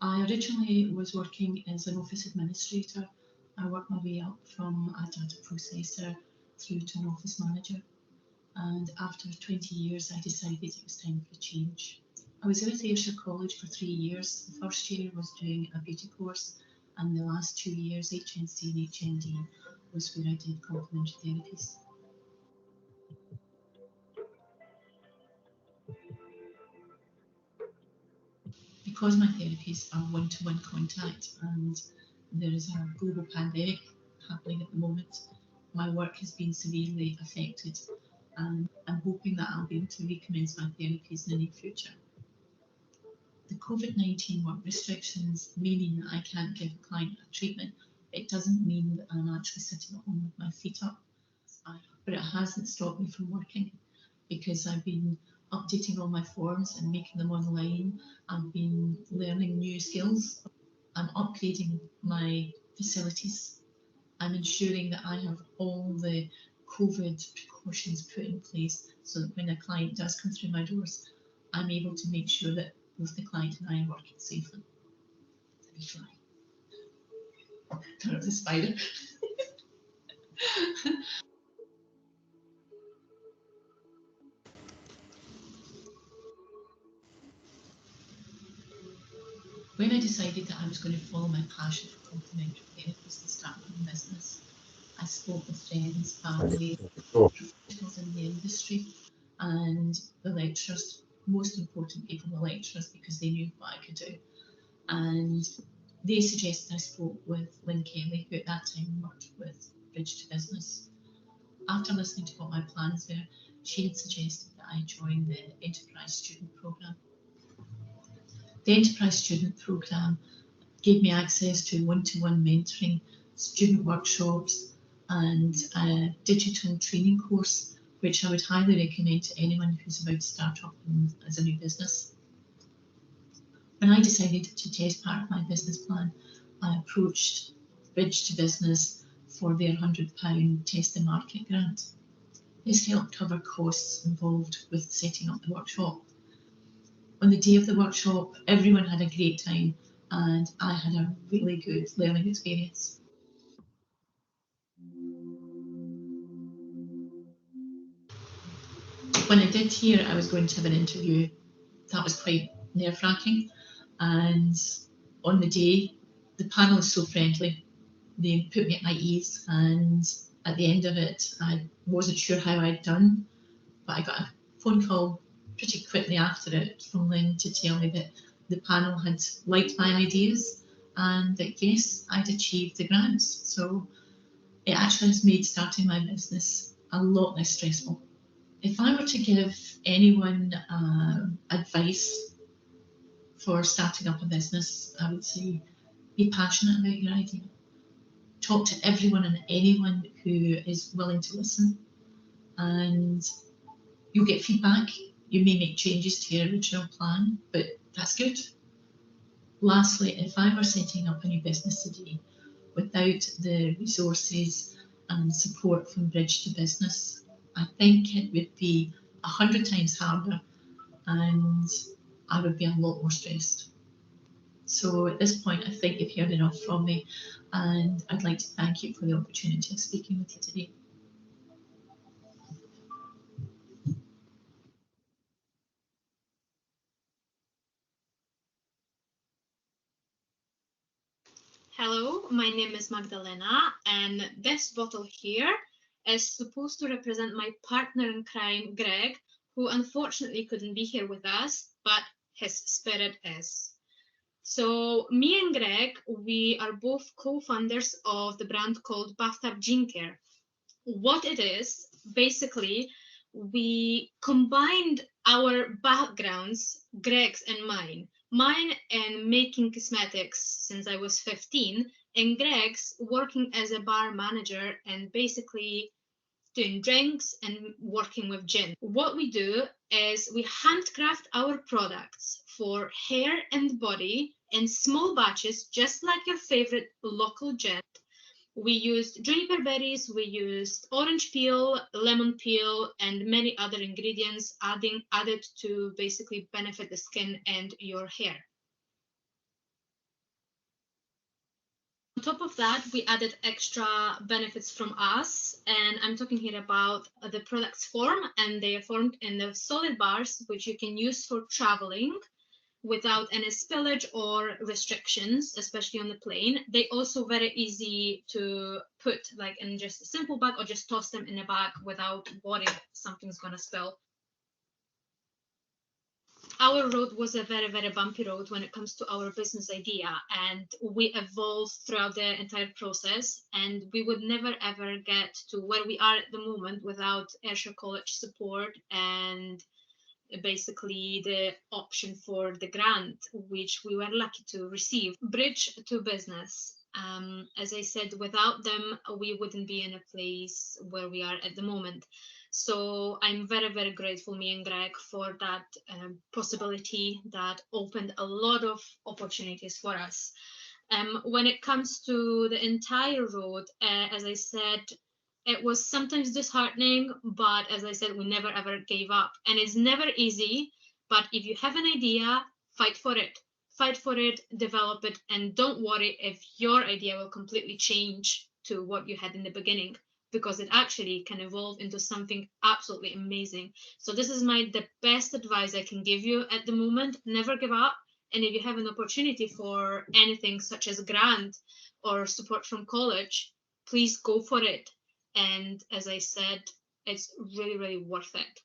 I originally was working as an office administrator. I worked my way up from a data processor through to an office manager. And after 20 years, I decided it was time for a change. I was with Ayrshire College for 3 years. The first year was doing a beauty course, and the last 2 years, HNC and HND, was where I did complementary therapies. Because my therapies are one-to-one contact and there is a global pandemic happening at the moment, my work has been severely affected and I'm hoping that I'll be able to recommence my therapies in the near future. The COVID-19 work restrictions may mean that I can't give a client a treatment. It doesn't mean that I'm actually sitting at home with my feet up, but it hasn't stopped me from working, because I've been updating all my forms and making them online. I've been learning new skills. I'm upgrading my facilities. I'm ensuring that I have all the COVID precautions put in place so that when a client does come through my doors, I'm able to make sure that both the client and I are working safely. Let me fly. Turn up the spider. When I decided that I was going to follow my passion for complementary therapies and start my own business, I spoke with friends, family, professionals in the industry, and the lecturers, most important people, the lecturers, because they knew what I could do. And they suggested I spoke with Lynn Kelly, who at that time worked with Bridge to Business. After listening to what my plans were, she had suggested that I join the Enterprise Student Programme. The Enterprise Student Programme gave me access to one-to-one mentoring, student workshops, and a digital training course, which I would highly recommend to anyone who's about to start up as a new business. When I decided to test part of my business plan, I approached Bridge to Business for their £100 Test the Market grant. This helped cover costs involved with setting up the workshop. On the day of the workshop, everyone had a great time, and I had a really good learning experience. When I did hear I was going to have an interview, that was quite nerve-wracking. And on the day, the panel was so friendly. They put me at my ease, and at the end of it, I wasn't sure how I'd done, but I got a phone call pretty quickly after it from Lynn to tell me that the panel had liked my ideas and that yes, I'd achieved the grants. So it actually has made starting my business a lot less stressful. If I were to give anyone advice for starting up a business, I would say be passionate about your idea. Talk to everyone and anyone who is willing to listen, and you'll get feedback. You may make changes to your original plan, but that's good. Lastly, if I were setting up a new business today without the resources and support from Bridge to Business, I think it would be 100 times harder, and I would be a lot more stressed. So at this point, I think you've heard enough from me, and I'd like to thank you for the opportunity of speaking with you today. Hello, my name is Magdalena, and this bottle here is supposed to represent my partner in crime, Greg, who unfortunately couldn't be here with us, but his spirit is. So me and Greg, we are both co-founders of the brand called Bathtub Gene Care. What it is, basically, we combined our backgrounds, Greg's and mine in making cosmetics since I was 15, and Greg's working as a bar manager and basically doing drinks and working with gin. What we do is we handcraft our products for hair and body in small batches, just like your favorite local gin. We used juniper berries, we used orange peel, lemon peel, and many other ingredients added to basically benefit the skin and your hair. On top of that, we added extra benefits from us, and I'm talking here about the products form, and they are formed in the solid bars, which you can use for traveling without any spillage or restrictions, especially on the plane. They also very easy to put like in just a simple bag or just toss them in a bag without worrying something's gonna spill. our road was a very, very bumpy road when it comes to our business idea, and we evolved throughout the entire process, and we would never ever get to where we are at the moment without Ayrshire College support and basically the option for the grant, which we were lucky to receive. Bridge to Business. As I said, without them, we wouldn't be in a place where we are at the moment. So I'm very, very grateful, me and Greg, for that possibility that opened a lot of opportunities for us. When it comes to the entire road, as I said, it was sometimes disheartening, but as I said, we never ever gave up. And it's never easy, but if you have an idea, fight for it. Fight for it, develop it, and don't worry if your idea will completely change to what you had in the beginning, because it actually can evolve into something absolutely amazing. So this is the best advice I can give you at the moment. Never give up. And if you have an opportunity for anything such as a grant or support from college, please go for it. And as I said, it's really, really worth it.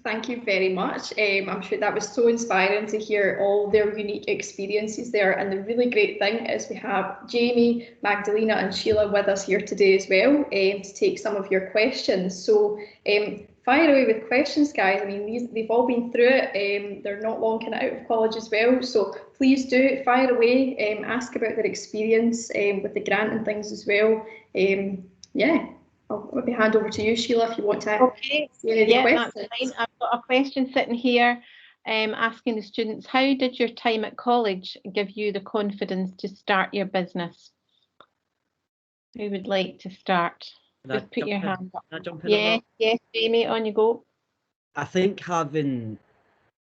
Thank you very much. I'm sure that was so inspiring to hear all their unique experiences there. And the really great thing is we have Jamie, Magdalena and Sheila with us here today as well to take some of your questions. So fire away with questions, guys. I mean, they've all been through it. They're not long kind of out of college as well. So please do fire away, ask about their experience with the grant and things as well. Yeah. I'll maybe hand over to you, Sheila, if you want to. Okay, yeah, that's fine. I've got a question sitting here asking the students, how did your time at college give you the confidence to start your business? Who would like to start? Just put your hand up. Yeah, yes, Jamie, on you go. I think having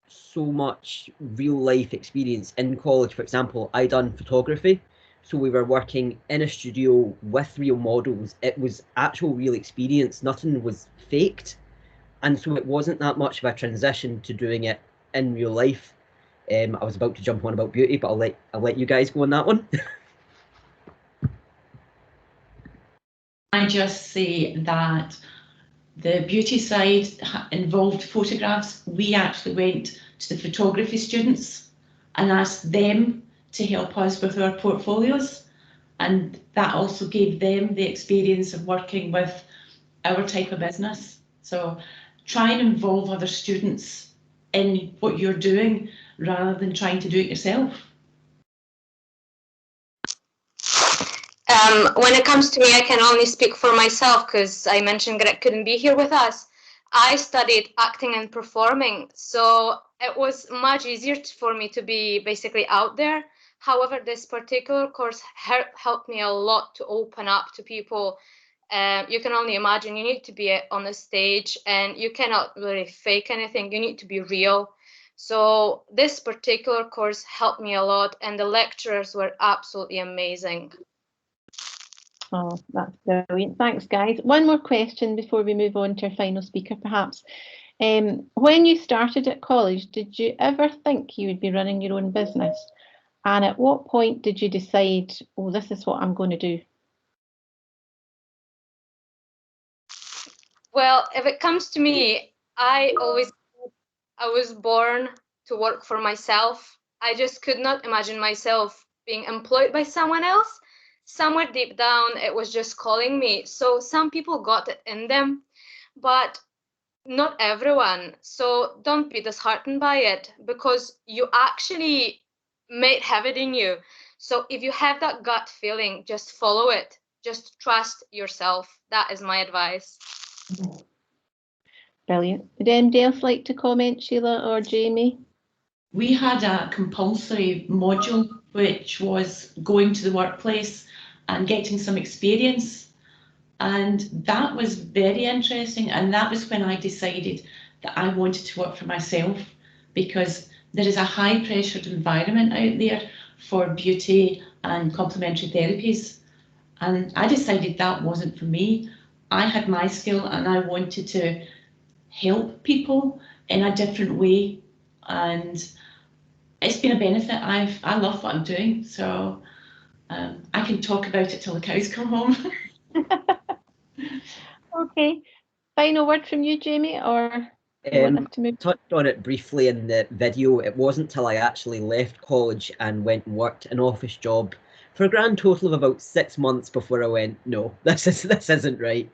so much real life experience in college, for example, I done photography. So we were working in a studio with real models. It was actual real experience. Nothing was faked. And so it wasn't that much of a transition to doing it in real life. I was about to jump on about beauty, but I'll let you guys go on that one. I just say that the beauty side involved photographs. We actually went to the photography students and asked them to help us with our portfolios, and that also gave them the experience of working with our type of business. So try and involve other students in what you're doing rather than trying to do it yourself. When it comes to me, I can only speak for myself because I mentioned Greg couldn't be here with us. I studied acting and performing, so it was much easier for me to be basically out there. However, this particular course helped me a lot to open up to people. You can only imagine, you need to be on the stage and you cannot really fake anything. You need to be real. So this particular course helped me a lot, and the lecturers were absolutely amazing. Oh, that's brilliant. Thanks, guys. One more question before we move on to our final speaker, perhaps. When you started at college, did you ever think you would be running your own business? And at what point did you decide, oh, this is what I'm going to do? Well, if it comes to me, I was born to work for myself. I just could not imagine myself being employed by someone else. Somewhere deep down, it was just calling me. So some people got it in them, but not everyone. So don't be disheartened by it, because you actually might have it in you. So if you have that gut feeling, just follow it. Just trust yourself. That is my advice. Brilliant. Would anybody else like to comment, Sheila or Jamie? We had a compulsory module which was going to the workplace and getting some experience, and that was very interesting. And that was when I decided that I wanted to work for myself, because there is a high pressured environment out there for beauty and complementary therapies, and I decided that wasn't for me. I had my skill and I wanted to help people in a different way, and it's been a benefit. I love what I'm doing, so I can talk about it till the cows come home. Okay. Final word from you, Jamie, or you want us to move? Touched on it briefly in the video. It wasn't till I actually left college and went and worked an office job for a grand total of about 6 months before I went, no, this isn't right.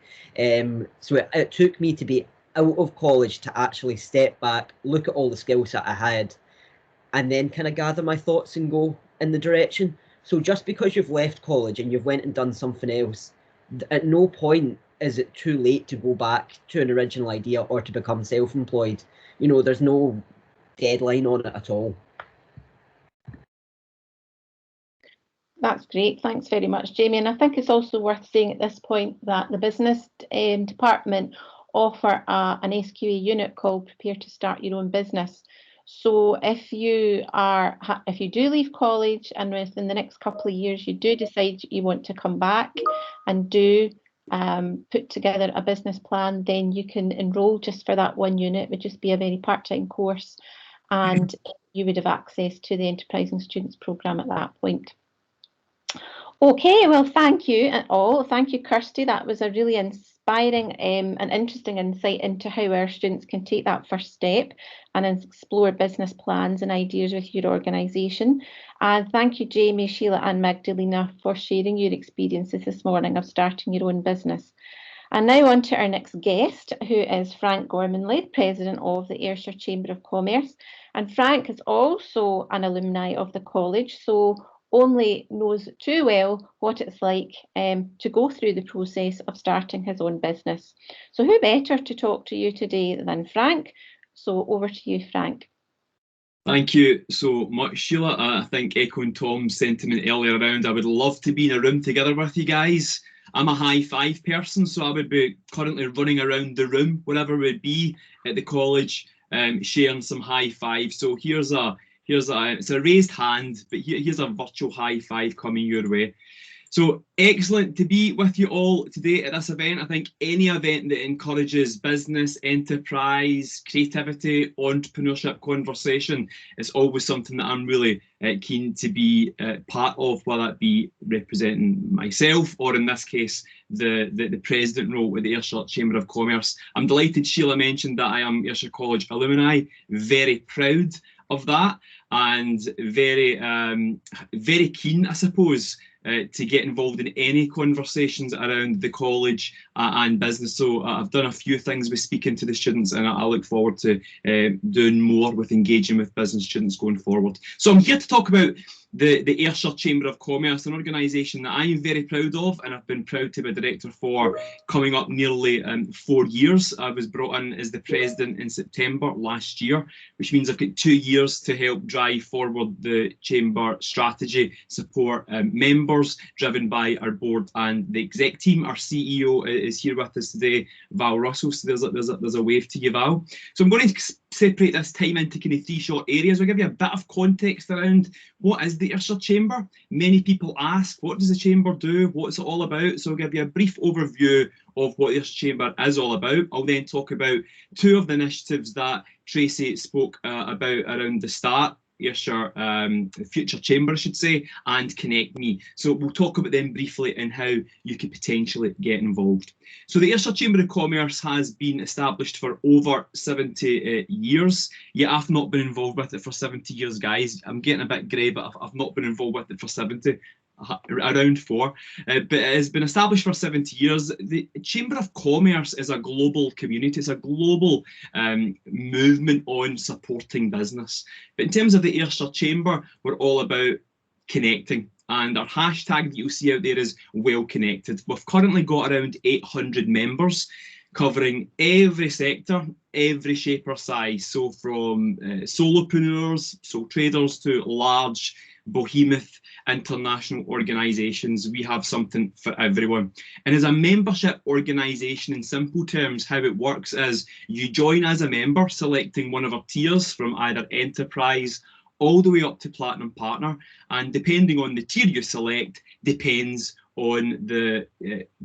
So it took me to be out of college to actually step back, look at all the skills that I had, and then kind of gather my thoughts and go in the direction. So just because you've left college and you've went and done something else, at no point is it too late to go back to an original idea or to become self-employed. You know, there's no deadline on it at all. That's great. Thanks very much, Jamie. And I think it's also worth saying at this point that the business department offer an SQA unit called Prepare to Start Your Own Business. So if you do leave college and within the next couple of years you do decide you want to come back and do put together a business plan, then you can enroll just for that one unit. It would just be a very part-time course, and you would have access to the Enterprising Students Programme at that point. Okay, well, thank you all. Thank you, Kirsty. That was a really inspiring and interesting insight into how our students can take that first step and explore business plans and ideas with your organisation. And thank you, Jamie, Sheila and Magdalena, for sharing your experiences this morning of starting your own business. And now on to our next guest, who is Frank Gormanley, President of the Ayrshire Chamber of Commerce. And Frank is also an alumni of the college, so only knows too well what it's like to go through the process of starting his own business. So who better to talk to you today than Frank? So over to you, Frank. Thank you so much, Sheila. I think echoing Tom's sentiment earlier around, I would love to be in a room together with you guys. I'm a high five person, so I would be currently running around the room, wherever we'd be at the college, sharing some high five. So it's a raised hand, but here's a virtual high five coming your way. So excellent to be with you all today at this event. I think any event that encourages business, enterprise, creativity, entrepreneurship conversation is always something that I'm really keen to be part of, whether it be representing myself or in this case the president role at the Ayrshire Chamber of Commerce. I'm delighted Sheila mentioned that I am Ayrshire College alumni, very proud of that, and very keen, I suppose, to get involved in any conversations around the college and business. So I've done a few things with speaking to the students, and I look forward to doing more with engaging with business students going forward. So I'm here to talk about the Ayrshire Chamber of Commerce, an organisation that I am very proud of, and I've been proud to be director for coming up nearly 4 years. I was brought in as the president in September last year, which means I've got 2 years to help drive forward the Chamber strategy, support members, driven by our board and the exec team. Our CEO is here with us today, Val Russell, so there's a wave to you, Val. So I'm going to separate this time into kind of 3 short areas. I'll give you a bit of context around what is the Ayrshire Chamber. Many people ask, what does the Chamber do? What's it all about? So I'll give you a brief overview of what the Ayrshire Chamber is all about. I'll then talk about 2 of the initiatives that Tracy spoke about around the start, Ayrshire Future Chamber, I should say, and Connect Me. So we'll talk about them briefly and how you could potentially get involved. So the Ayrshire Chamber of Commerce has been established for over 70 years. Yeah, I've not been involved with it for 70 years, guys. I'm getting a bit grey, but I've not been involved with it for 70. Around 4, but it has been established for 70 years. The Chamber of Commerce is a global community. It's a global movement on supporting business. But in terms of the Ayrshire Chamber, we're all about connecting. And our hashtag that you'll see out there is well connected. We've currently got around 800 members covering every sector, every shape or size. So from solopreneurs, sole traders, to large behemoth international organisations. We have something for everyone. And as a membership organisation, in simple terms, how it works is you join as a member, selecting one of our tiers from either enterprise all the way up to platinum partner, and depending on the tier you select depends on the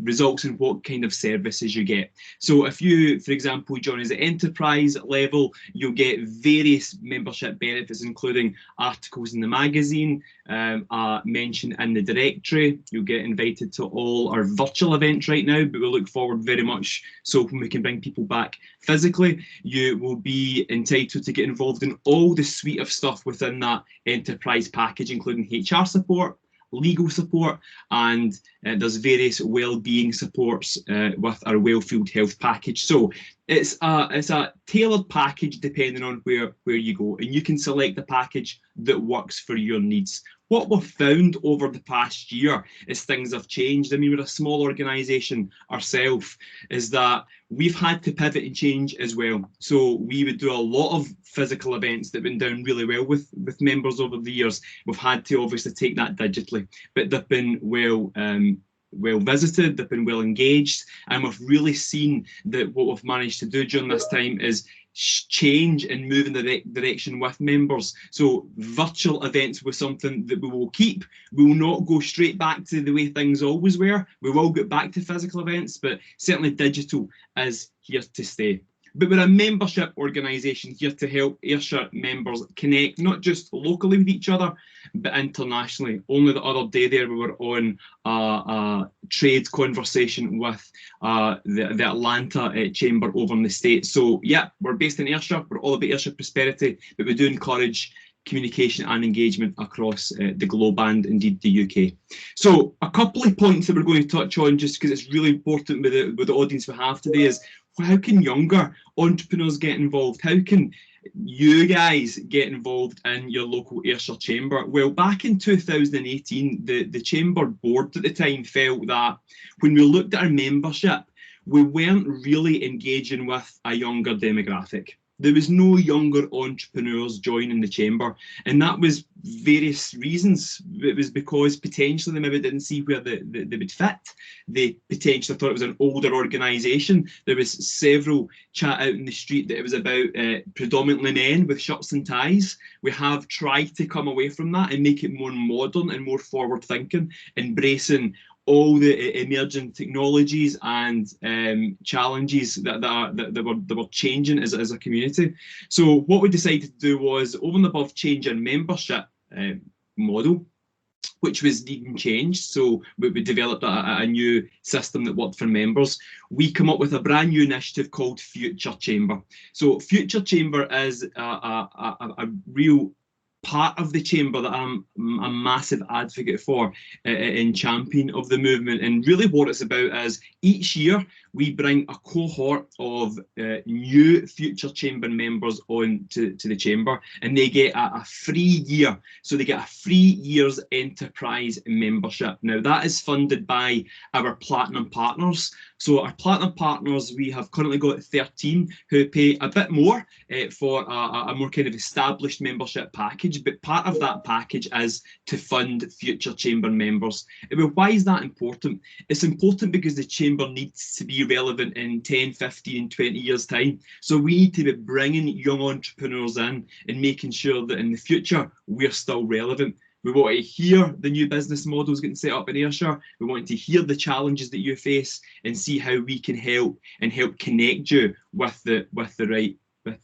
results and what kind of services you get. So if you, for example, join us at enterprise level, you'll get various membership benefits, including articles in the magazine, a mention in the directory. You'll get invited to all our virtual events right now, but we look forward very much so when we can bring people back physically. You will be entitled to get involved in all the suite of stuff within that enterprise package, including HR support, legal support, and there's various well-being supports with our Wellfield Health package. So it's a tailored package depending on where you go, and you can select the package that works for your needs. What we've found over the past year is things have changed. I mean, we're a small organisation ourselves, is that we've had to pivot and change as well. So we would do a lot of physical events that went down really well with members over the years. We've had to obviously take that digitally, but they've been well visited, they've been well engaged, and we've really seen that what we've managed to do during this time is change and move in the direction with members. So virtual events was something that we will keep. We will not go straight back to the way things always were. We will get back to physical events, but certainly digital is here to stay. But we're a membership organisation here to help Ayrshire members connect, not just locally with each other, but internationally. Only the other day there we were on a trade conversation with the Atlanta Chamber over in the States. So yeah, we're based in Ayrshire, we're all about Ayrshire prosperity, but we do encourage communication and engagement across the globe and indeed the UK. So a couple of points that we're going to touch on, just because it's really important with the audience we have today, is how can younger entrepreneurs get involved? How can you guys get involved in your local Ayrshire Chamber? Well, back in 2018, the Chamber board at the time felt that when we looked at our membership, we weren't really engaging with a younger demographic. There was no younger entrepreneurs joining the Chamber, and that was various reasons. It was because potentially they maybe didn't see where they would fit. They potentially thought it was an older organisation. There was several chat out in the street that it was about predominantly men with shirts and ties. We have tried to come away from that and make it more modern and more forward thinking, embracing all the emerging technologies and challenges that were changing as a community. So what we decided to do was, over and above changing membership model, which was even changed, so we developed a new system that worked for members. We come up with a brand new initiative called Future Chamber. So Future Chamber is a real part of the Chamber that I'm a massive advocate for in champion of the movement. And really what it's about is each year we bring a cohort of new Future Chamber members on to the Chamber, and they get a free year. So they get a 3 years enterprise membership. Now that is funded by our Platinum Partners. So our Platinum Partners, we have currently got 13 who pay a bit more for a more kind of established membership package, but part of that package is to fund Future Chamber members. Well, why is that important? It's important because the Chamber needs to be relevant in 10, 15, 20 years time. So we need to be bringing young entrepreneurs in and making sure that in the future we're still relevant. We want to hear the new business models getting set up in Ayrshire. We want to hear the challenges that you face and see how we can help connect you with the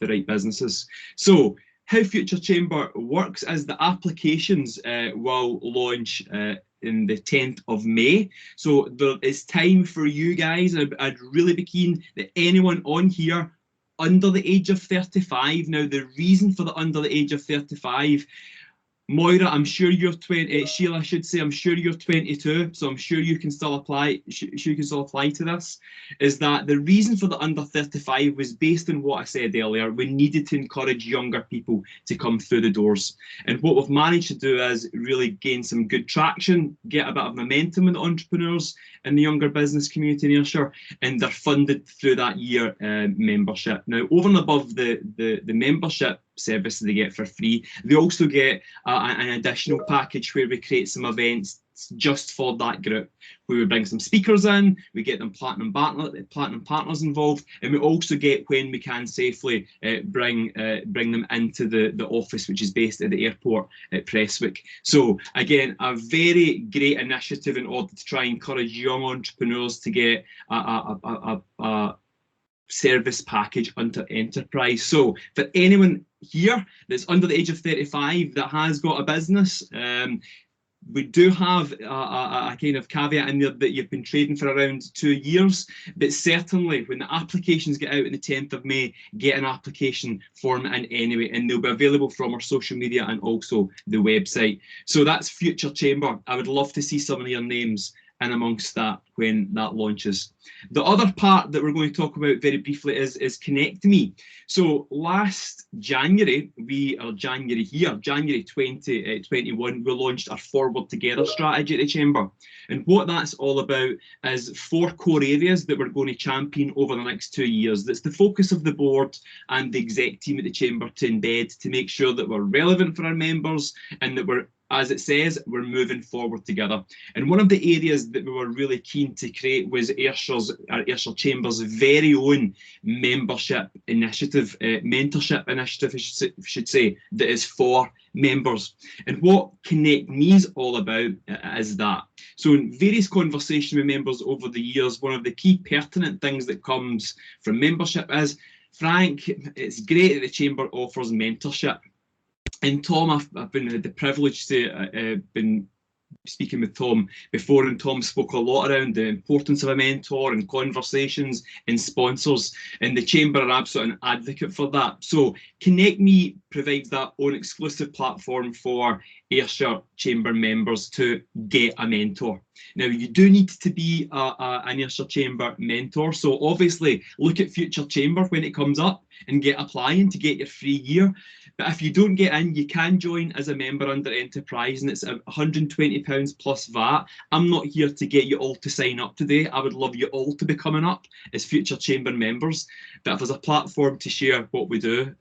right businesses. So how Future Chamber works is the applications will launch in the 10th of May. So there is time for you guys. I'd really be keen that anyone on here under the age of 35. Now, the reason for the under the age of 35, Moira, I'm sure you're 20. Sheila, I should say, I'm sure you're 22, so I'm sure you can still apply. You can still apply to this. Is that the reason for the under 35 was based on what I said earlier. We needed to encourage younger people to come through the doors, and what we've managed to do is really gain some good traction, get a bit of momentum in the entrepreneurs in the younger business community in Ayrshire, and they're funded through that year membership. Now, over and above the membership service they get for free, they also get an additional package where we create some events events just for that group. We would bring some speakers in, we get them platinum partners involved, and we also get, when we can safely, bring them into the office, which is based at the airport at Prestwick. So again, a very great initiative in order to try and encourage young entrepreneurs to get a service package under enterprise. So for anyone here that's under the age of 35 that has got a business, we do have a kind of caveat in there that you've been trading for around 2 years, but certainly when the applications get out on the 10th of May, get an application form in anyway, and they'll be available from our social media and also the website. So that's Future Chamber. I would love to see some of your names in amongst that when that launches. The other part that we're going to talk about very briefly is Connect Me. So last January, January 2021, we launched our Forward Together strategy at the Chamber. And what that's all about is 4 core areas that we're going to champion over the next 2 years. That's the focus of the board and the exec team at the Chamber to embed, to make sure that we're relevant for our members and that we're, as it says, we're moving forward together. And one of the areas that we were really keen to create was Ayrshire Chamber's very own membership initiative, mentorship initiative, I should say, that is for members. And what Connect Me is all about is that. So in various conversations with members over the years, one of the key pertinent things that comes from membership is, Frank, it's great that the Chamber offers mentorship. And Tom, I've had the privilege to been speaking with Tom before, and Tom spoke a lot around the importance of a mentor and conversations and sponsors, and the Chamber are absolutely an advocate for that. So Connect Me provides that own exclusive platform for Ayrshire Chamber members to get a mentor. Now, you do need to be an Ayrshire Chamber mentor, so obviously look at Future Chamber when it comes up and get applying to get your free year. But if you don't get in, you can join as a member under Enterprise, and it's £120 plus VAT. I'm not here to get you all to sign up today. I would love you all to be coming up as Future Chamber members. But if there's a platform to share what we do,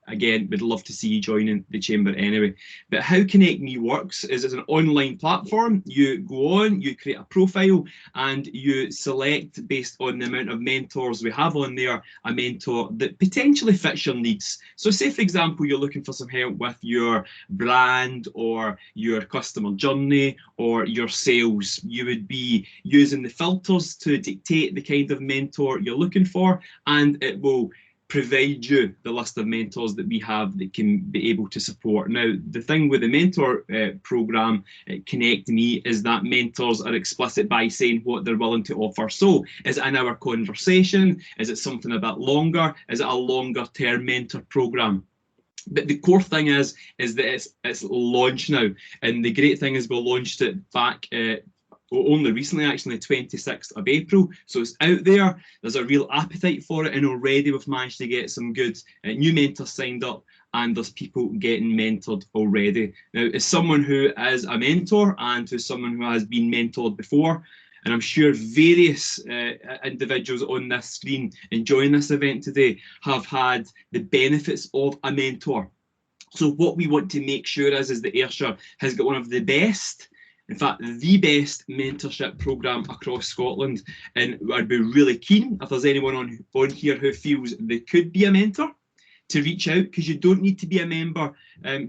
again, we'd love to see you joining the Chamber anyway. But how Connect Me works is it's an online platform. You go on, you create a profile, and you select, based on the amount of mentors we have on there, a mentor that potentially fits your needs. So say, for example, you're looking for some help with your brand or your customer journey or your sales. You would be using the filters to dictate the kind of mentor you're looking for, and it will provide you the list of mentors that we have that can be able to support. Now, the thing with the mentor programme, Connect Me, is that mentors are explicit by saying what they're willing to offer. So is it an hour conversation? Is it something a bit longer? Is it a longer term mentor programme? But the core thing is that it's launched now. And the great thing is we launched it back only recently, actually, the 26th of April. So it's out there. There's a real appetite for it, and already we've managed to get some good new mentors signed up, and there's people getting mentored already. Now, as someone who is a mentor and who's someone who has been mentored before, and I'm sure various individuals on this screen enjoying this event today have had the benefits of a mentor. So what we want to make sure is that Ayrshire has got one of the best, in fact, the best mentorship programme across Scotland. And I'd be really keen, if there's anyone on here who feels they could be a mentor, to reach out, because you don't need to be a member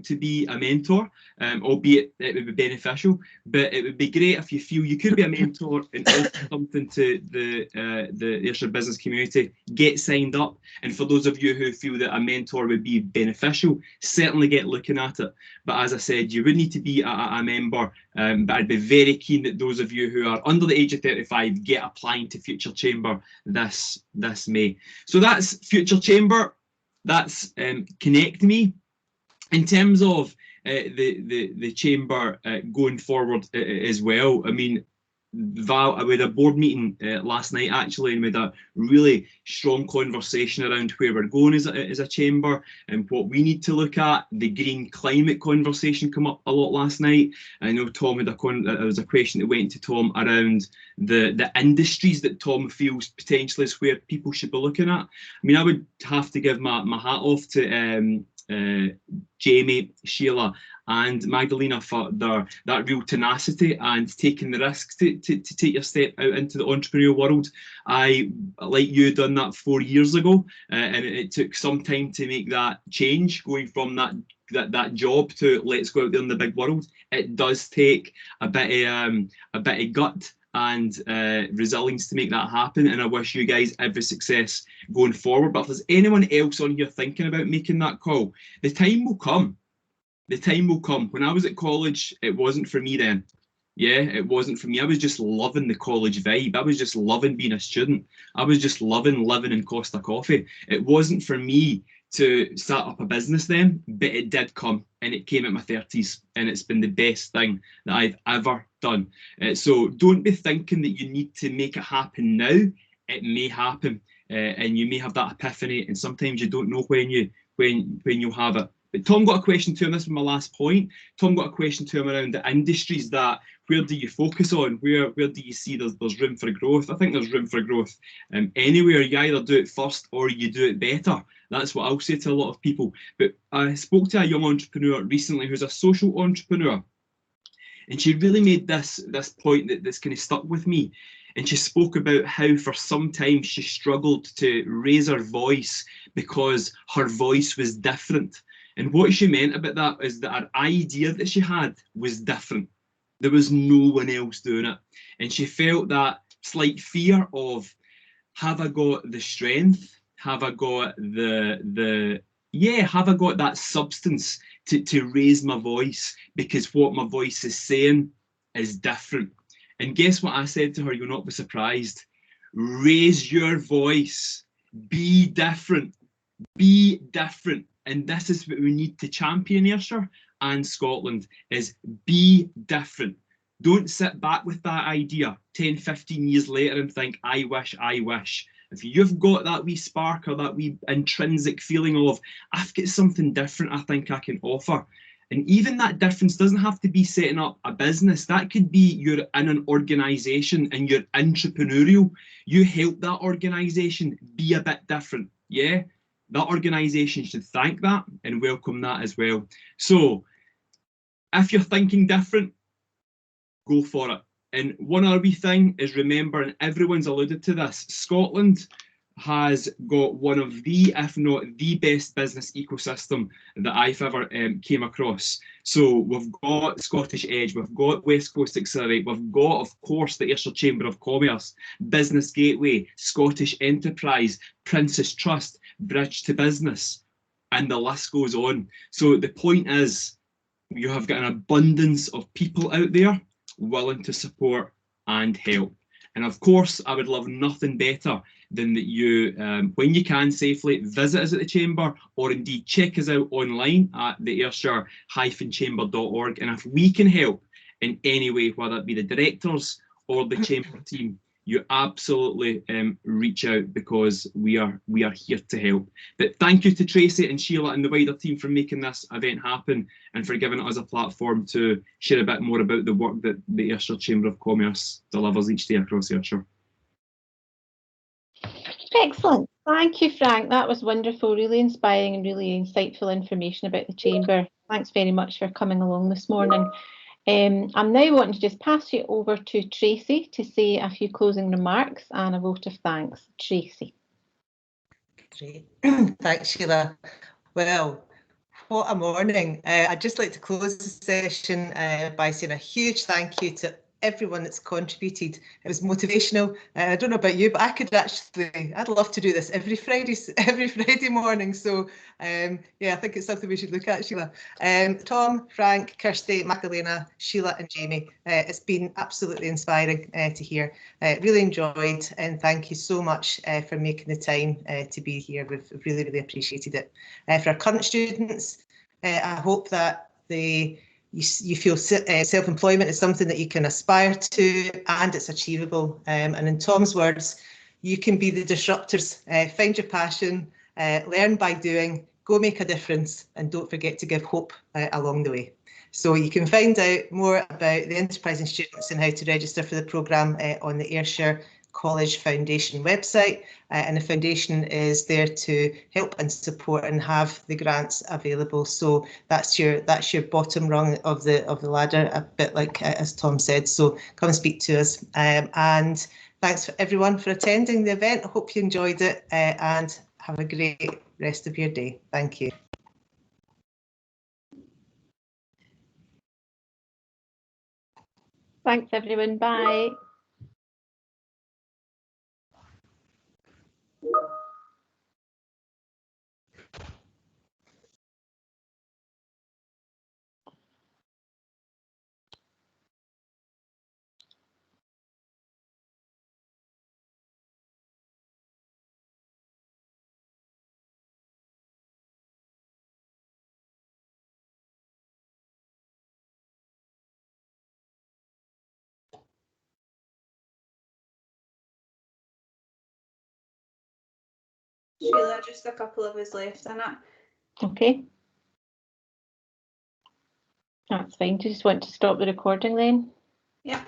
to be a mentor, albeit it would be beneficial. But it would be great if you feel you could be a mentor and offer something to the Ayrshire business community. Get signed up. And for those of you who feel that a mentor would be beneficial, certainly get looking at it. But as I said, you would need to be a member. But I'd be very keen that those of you who are under the age of 35 get applying to Future Chamber this May. So that's Future Chamber. That's Connect Me. In terms of the Chamber going forward as well, I mean, we had a board meeting last night, actually, and we had a really strong conversation around where we're going as a Chamber and what we need to look at. The green climate conversation come up a lot last night. I know Tom had there was a question that went to Tom around the industries that Tom feels potentially is where people should be looking at. I mean, I would have to give my hat off to Jamie, Sheila and Magdalena for that real tenacity and taking the risks to take your step out into the entrepreneurial world. I, like you, done that 4 years ago, and it took some time to make that change, going from that job to let's go out there in the big world. It does take a bit of gut and resilience to make that happen, and I wish you guys every success going forward. But if there's anyone else on here thinking about making that call, the time will come. The time will come. When I was at college, it wasn't for me then. Yeah, it wasn't for me. I was just loving the college vibe. I was just loving being a student. I was just loving living in Costa Coffee. It wasn't for me to start up a business then, but it did come, and it came at my 30s, and it's been the best thing that I've ever done. So don't be thinking that you need to make it happen now. It may happen, and you may have that epiphany, and sometimes you don't know when you'll have it. But Tom got a question to him. This is my last point. Tom got a question to him around the industries that, where do you focus on? Where do you see there's room for growth? I think there's room for growth anywhere. You either do it first or you do it better. That's what I'll say to a lot of people. But I spoke to a young entrepreneur recently who's a social entrepreneur, and she really made this point that's kind of stuck with me. And she spoke about how for some time she struggled to raise her voice because her voice was different. And what she meant about that is that her idea that she had was different. There was no one else doing it. And she felt that slight fear of, have I got the strength? Have I got have I got that substance to raise my voice, because what my voice is saying is different. And guess what I said to her? You'll not be surprised. Raise your voice. Be different. Be different. And this is what we need to champion Ayrshire and Scotland, is be different. Don't sit back with that idea 10, 15 years later and think, I wish. If you've got that wee spark or that wee intrinsic feeling of, I've got something different I think I can offer. And even that difference doesn't have to be setting up a business. That could be you're in an organisation and you're entrepreneurial. You help that organisation be a bit different. Yeah, that organisation should thank that and welcome that as well. So if you're thinking different, go for it. And one other wee thing is, remember, and everyone's alluded to this, Scotland has got one of the, if not the best business ecosystem that I've ever came across. So we've got Scottish Edge, we've got West Coast Accelerate, we've got, of course, the Ayrshire Chamber of Commerce, Business Gateway, Scottish Enterprise, Prince's Trust, Bridge to Business, and the list goes on. So the point is, you have got an abundance of people out there willing to support and help. And of course, I would love nothing better than that you, when you can safely, visit us at the Chamber, or indeed check us out online at the Ayrshire-chamber.org. And if we can help in any way, whether it be the directors or the Chamber team, you absolutely reach out, because we are here to help. But thank you to Tracy and Sheila and the wider team for making this event happen and for giving us a platform to share a bit more about the work that the Ayrshire Chamber of Commerce delivers each day across Ayrshire. Excellent. Thank you, Frank. That was wonderful, really inspiring and really insightful information about the Chamber. Thanks very much for coming along this morning. I'm now wanting to just pass you over to Tracy to say a few closing remarks and a vote of thanks. Tracy. Great. Thanks, Sheila. Well, what a morning. I'd just like to close the session by saying a huge thank you to everyone that's contributed. It was motivational. I don't know about you, but I'd love to do this every Friday morning. So yeah, I think it's something we should look at, Sheila. Tom, Frank, Kirsty, Magdalena, Sheila and Jamie, it's been absolutely inspiring to hear. Really enjoyed, and thank you so much for making the time to be here. We've really, really appreciated it. For our current students, I hope that you feel self-employment is something that you can aspire to and it's achievable. And in Tom's words, you can be the disruptors. Find your passion, learn by doing, go make a difference, and don't forget to give hope along the way. So you can find out more about the enterprising students and how to register for the programme on the Ayrshire College Foundation website, and the foundation is there to help and support and have the grants available. So that's your bottom rung of the ladder, a bit like as Tom said. So come and speak to us. And thanks for everyone for attending the event. I hope you enjoyed it, and have a great rest of your day. Thank you. Thanks everyone. Bye. Sheila, just a couple of us left in it. Okay. That's fine. Do you just want to stop the recording then? Yep.